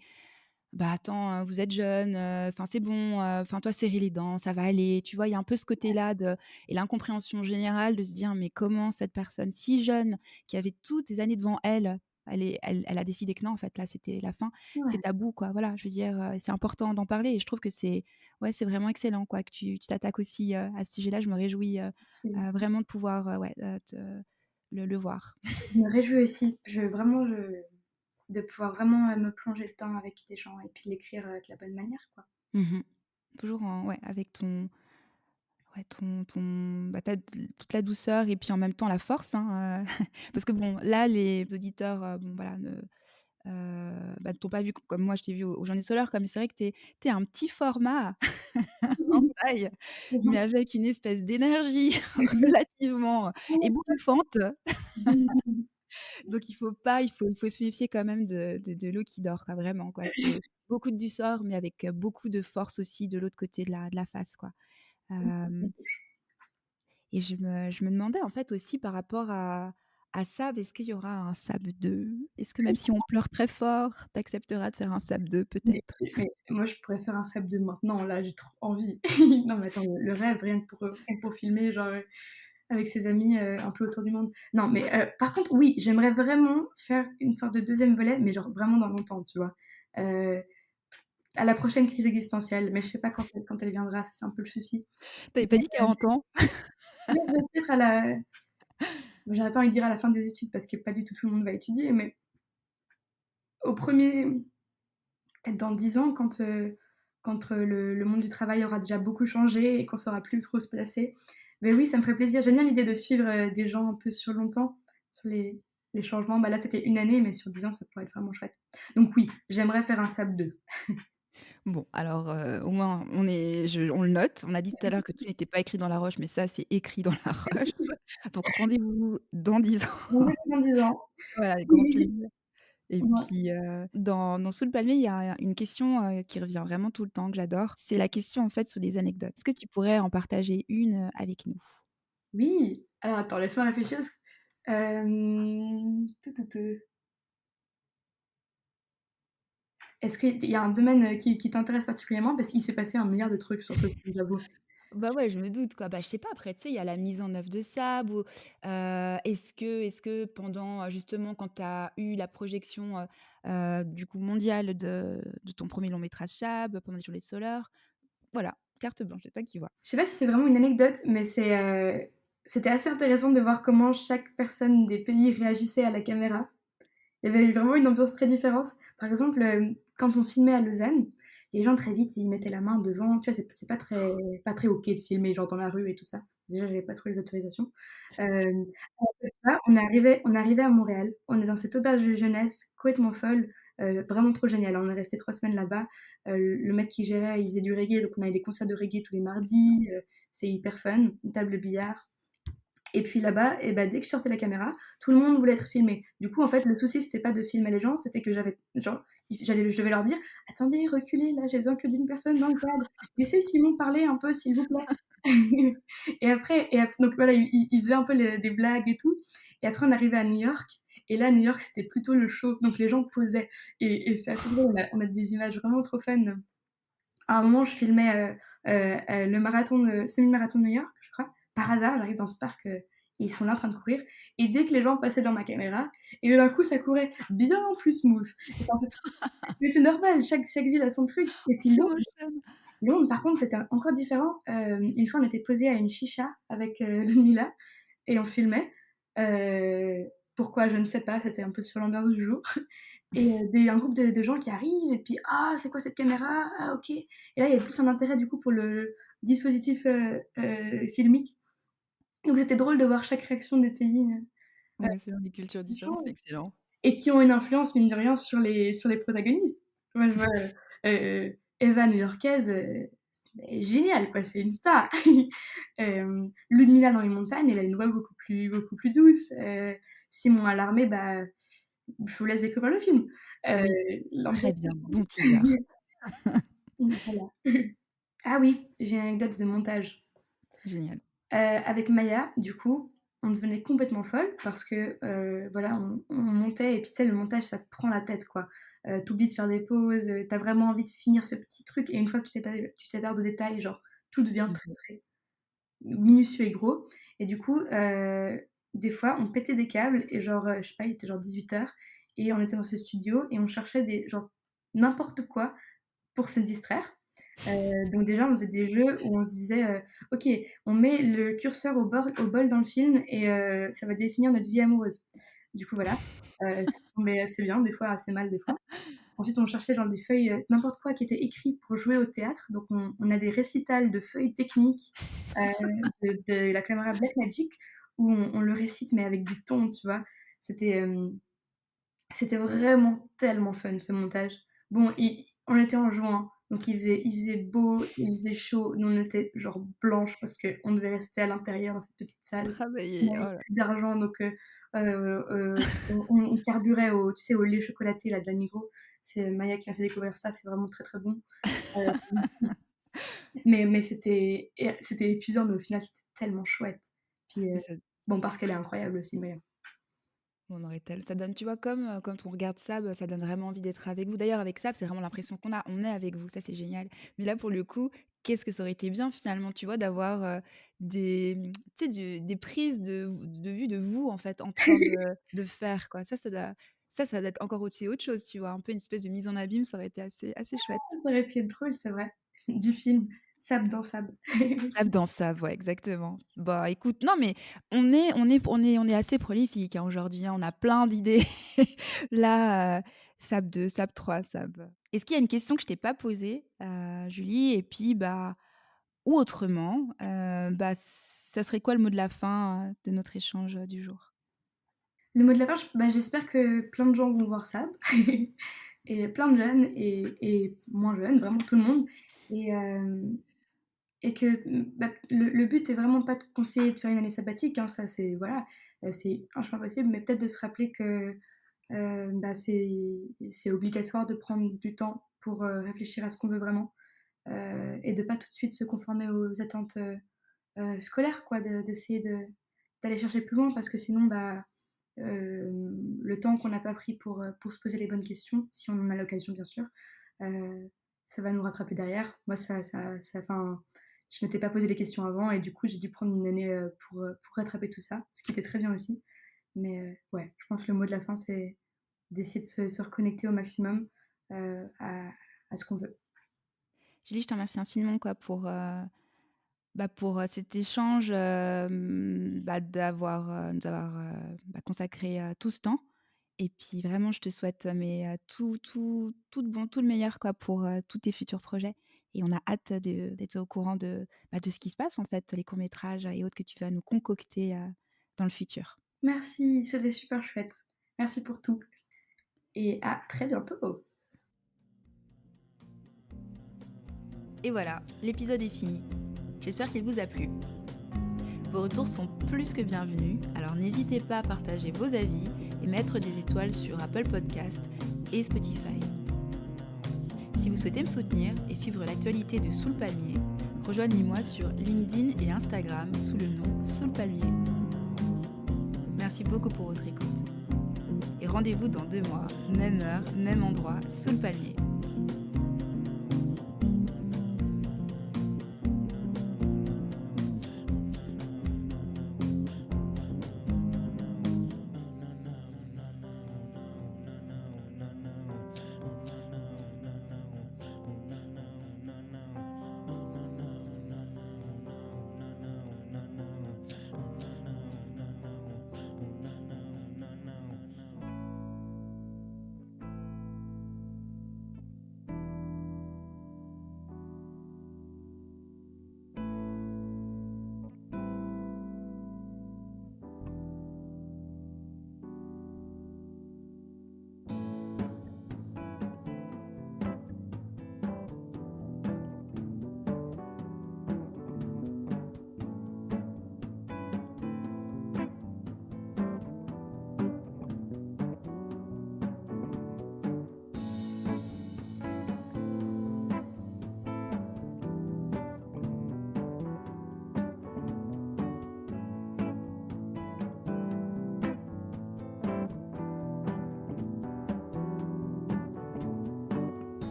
«Bah, attends, vous êtes jeune, enfin, c'est bon, enfin, toi, serrer les dents, ça va aller». Tu vois? Il y a un peu ce côté-là de et l'incompréhension générale de se dire: «Mais comment cette personne si jeune, qui avait toutes ces années devant elle, elle a décidé que non, en fait, là, c'était la fin». C'est Ouais, tabou, quoi. Voilà, je veux dire, c'est important d'en parler et je trouve que c'est ouais, c'est vraiment excellent, quoi, que tu t'attaques aussi, à ce sujet-là. Je me réjouis, c'est vraiment de pouvoir, ouais, te le voir. je me réjouis aussi. De pouvoir vraiment, me plonger dedans avec des gens et puis l'écrire, de la bonne manière, quoi. Mmh. Toujours en ouais, avec ton ouais, ton bah, tu toute la douceur et puis en même temps la force, hein, parce que bon, là, les auditeurs, bon, voilà, bah, ne t'ont pas vu comme moi je t'ai vu aux Journées solaires, comme c'est vrai que tu es un petit format en taille, mais avec une espèce d'énergie relativement ébouriffante. Donc il faut se méfier quand même de l'eau qui dort, quoi, vraiment, quoi. C'est beaucoup de douceur, mais avec, beaucoup de force aussi de l'autre côté de la face, quoi. Hem et je me demandais, en fait, aussi par rapport à Sab, est-ce qu'il y aura un Sab 2? Est-ce que même si on pleure très fort, tu accepteras de faire un Sab 2 Mais peut-être? mais moi, je pourrais faire un sap de maintenant, là, j'ai trop envie. Non, mais attends, le rêve, rien que pour filmer, genre, avec ses amis, un peu autour du monde. Non, mais par contre, oui, j'aimerais vraiment faire une sorte de deuxième volet, mais genre vraiment dans longtemps, tu vois? Heu, à la prochaine crise existentielle, mais je sais pas quand elle viendra, ça, c'est un peu le souci. Tu avais pas dit 40 ans? Ouais, peut-être à la j'aurais pas envie de dire à la fin des études parce que pas du tout le monde va étudier, mais au premier peut-être dans 10 ans quand le monde du travail aura déjà beaucoup changé et qu'on saura plus trop se placer. Mais oui, ça me ferait plaisir. J'aime bien l'idée de suivre, des gens un peu sur longtemps, sur les changements. Bah, là, c'était une année, mais sur 10 ans, ça pourrait être vraiment chouette. Donc oui, j'aimerais faire un SAP 2. Bon, alors, au moins on le note. On a dit tout à l'heure que tout n'était pas écrit dans la roche, mais ça, c'est écrit dans la roche. Donc rendez-vous dans 10 ans. Rendez-vous dans 10 ans. Voilà, avec grand plaisir. Et Ouais. puis, dans Sous le palmier, il y a une question, qui revient vraiment tout le temps, que j'adore. C'est la question, en fait, sur les anecdotes. Est-ce que tu pourrais en partager une, avec nous? Oui! Alors attends, laisse-moi réfléchir parce que tu tu tu. Est-ce qu'il y a un domaine, qui t'intéresse particulièrement? Parce qu'il s'est passé un milliard de trucs sur ce truc, j'avoue. Bah, ouais, je me doute, quoi. Bah, je sais pas, après, tu sais, il y a la mise en œuvre de Sab ou, est-ce que pendant, justement, quand tu as eu la projection, du coup mondiale de ton premier long métrage Sab, pendant les Journées solaires, voilà, carte blanche, c'est toi qui vois. Je sais pas si c'est vraiment une anecdote, mais c'était assez intéressant de voir comment chaque personne des pays réagissait à la caméra. Il y avait vraiment une ambiance très différente. Par exemple, quand on filmait à Lausanne, les gens très vite, ils mettaient la main devant, tu vois? C'est pas très OK de filmer genre dans la rue et tout ça. Déjà, j'avais pas trop les autorisations. Alors que là, on arrivait à Montréal, on est dans cette auberge de jeunesse complètement folle, vraiment trop génial. On est resté 3 semaines là-bas. Le mec qui gérait, il faisait du reggae, donc on avait des concerts de reggae tous les mardis, c'est hyper fun, une table de billard. Et puis là-bas, et bah, dès que je sortais la caméra, tout le monde voulait être filmé. Du coup, en fait, le souci, c'était pas de filmer les gens, c'était que j'avais genre, je devais leur dire: «Attendez, reculez, là, j'ai besoin que d'une personne dans le cadre. Laissez Simon parler un peu, s'il vous plaît». Donc voilà, il faisait un peu des blagues et tout. Et après, on arrivait à New York. Et là, New York, c'était plutôt le show. Donc les gens posaient. Et c'est assez drôle. On a des images vraiment trop fun. À un moment, je filmais le semi-marathon de New York, je crois. Par hasard, j'arrive dans ce parc, et ils sont là en train de courir. Et dès que les gens passaient dans ma caméra, et d'un coup, ça courait bien plus smooth. Enfin, mais c'est normal, chaque ville a son truc. Et puis Slow motion. Londres, par contre, c'était encore différent. Une fois, on était posé à une chicha avec Ludmilla et on filmait. Pourquoi, je ne sais pas, c'était un peu sur l'ambiance du jour. Et un groupe de gens qui arrivent, et puis ah, c'est quoi cette caméra? Ah, ok. Et là, il y avait plus un intérêt du coup pour le dispositif filmique. Donc c'était drôle de voir chaque réaction des pays, Ouais, selon les cultures différentes, c'est différents excellent. et qui ont une influence, mine de rien, sur les protagonistes. Moi, je vois, Eva new-yorkaise, elle est géniale, quoi, c'est une star. Ludmilla dans les montagnes, elle a une voix beaucoup plus douce. Simon à l'armée, bah, je vous laisse découvrir le film. Oui, L'ambiance très bien, bon teaser. voilà. Ah oui, j'ai une anecdote de montage. Génial. Avec Maya, du coup, on devenait complètement folle parce que, voilà, on montait et puis tu sais, le montage, ça te prend la tête, quoi. Tu oublies de faire des pauses, tu as vraiment envie de finir ce petit truc et une fois que tu t'attardes aux détails, genre, tout devient très, Mmh. très minutieux et gros et du coup, des fois, on pétait des câbles et genre, je sais pas, il était genre 18h et on était dans ce studio et on cherchait des genre n'importe quoi pour se distraire. Donc déjà, on faisait des jeux où on se disait, «OK, on met le curseur au bol dans le film et ça va définir notre vie amoureuse». Du coup, voilà, ça tombait assez bien, des fois assez mal, des fois. Ensuite, on cherchait genre des feuilles, n'importe quoi qui était écrit pour jouer au théâtre. Donc on a des récitals de feuilles techniques, de la caméra Blackmagic où on le récite mais avec du ton, tu vois? C'était, c'était vraiment tellement fun ce montage. Bon, on était en juin, donc il faisait beau, il faisait chaud. Nous, on était genre blanches parce qu'on devait rester à l'intérieur dans cette petite salle. On Travailler, oh n'avait là. plus d'argent, donc on carburait au, tu sais, au lait chocolaté là, de la Migros. C'est Maya qui m'a fait découvrir ça, c'est vraiment très très bon. Euh, mais c'était épuisant, mais au final, c'était tellement chouette. Puis, Mais ça bon, parce qu'elle est incroyable aussi, Maya. On aurait tel ça donne, tu vois, quand on regarde Sab, ça donne vraiment envie d'être avec vous. D'ailleurs, avec Sab, c'est vraiment l'impression qu'on a, on est avec vous, ça, c'est génial. Mais là, pour le coup, qu'est-ce que ça aurait été bien finalement, tu vois, d'avoir, tu sais, des prises de vue de vous, en fait, en train de faire, quoi. Ça doit être encore aussi autre chose, tu vois? Un peu une espèce de mise en abîme, ça aurait été assez chouette. Ça aurait pu être drôle, c'est vrai. Du film Sable dans Sable. Sab dans Sab, ouais, exactement. Bah, écoute, non, mais on est assez prolifique, hein, aujourd'hui, hein, on a plein d'idées. Là, Sab 2, Sab 3, Sab est-ce qu'il y a une question que je t'ai pas posée, Julie? Et puis, bah, ou autrement, bah, ça serait quoi le mot de la fin, de notre échange, du jour? Le mot de la fin, bah, j'espère que plein de gens vont voir Sable et plein de jeunes et moins jeunes, vraiment tout le monde et que, bah, le but est vraiment pas de conseiller de faire une année sabbatique, hein, ça c'est voilà, c'est un chemin possible, mais peut-être de se rappeler que, bah, c'est obligatoire de prendre du temps pour, réfléchir à ce qu'on veut vraiment, et de pas tout de suite se conformer aux attentes, scolaires quoi, d'essayer d'aller chercher plus loin parce que sinon, bah, le temps qu'on n'a pas pris pour se poser les bonnes questions, si on en a l'occasion bien sûr, ça va nous rattraper derrière. Moi, enfin, je m'étais pas posé les questions avant et du coup, j'ai dû prendre une année pour rattraper tout ça, ce qui était très bien aussi. Mais ouais, je pense que le mot de la fin, c'est d'essayer de se reconnecter au maximum à ce qu'on veut. Julie, je te remercie infiniment, quoi, pour cet échange, bah, nous avoir, bah, consacré, tout ce temps et puis vraiment je te souhaite, tout le meilleur, quoi, pour, tous tes futurs projets et on a hâte d'être au courant de ce qui se passe, en fait, les courts métrages et autres que tu vas nous concocter, dans le futur. Merci, c'était super chouette. Merci pour tout et à très bientôt. Et voilà, l'épisode est fini. J'espère qu'il vous a plu. Vos retours sont plus que bienvenus, alors n'hésitez pas à partager vos avis et mettre des étoiles sur Apple Podcast et Spotify. Si vous souhaitez me soutenir et suivre l'actualité de Sous le Palmier, rejoignez-moi sur LinkedIn et Instagram sous le nom Sous le Palmier. Merci beaucoup pour votre écoute. Et rendez-vous dans 2 mois, même heure, même endroit, Sous le Palmier.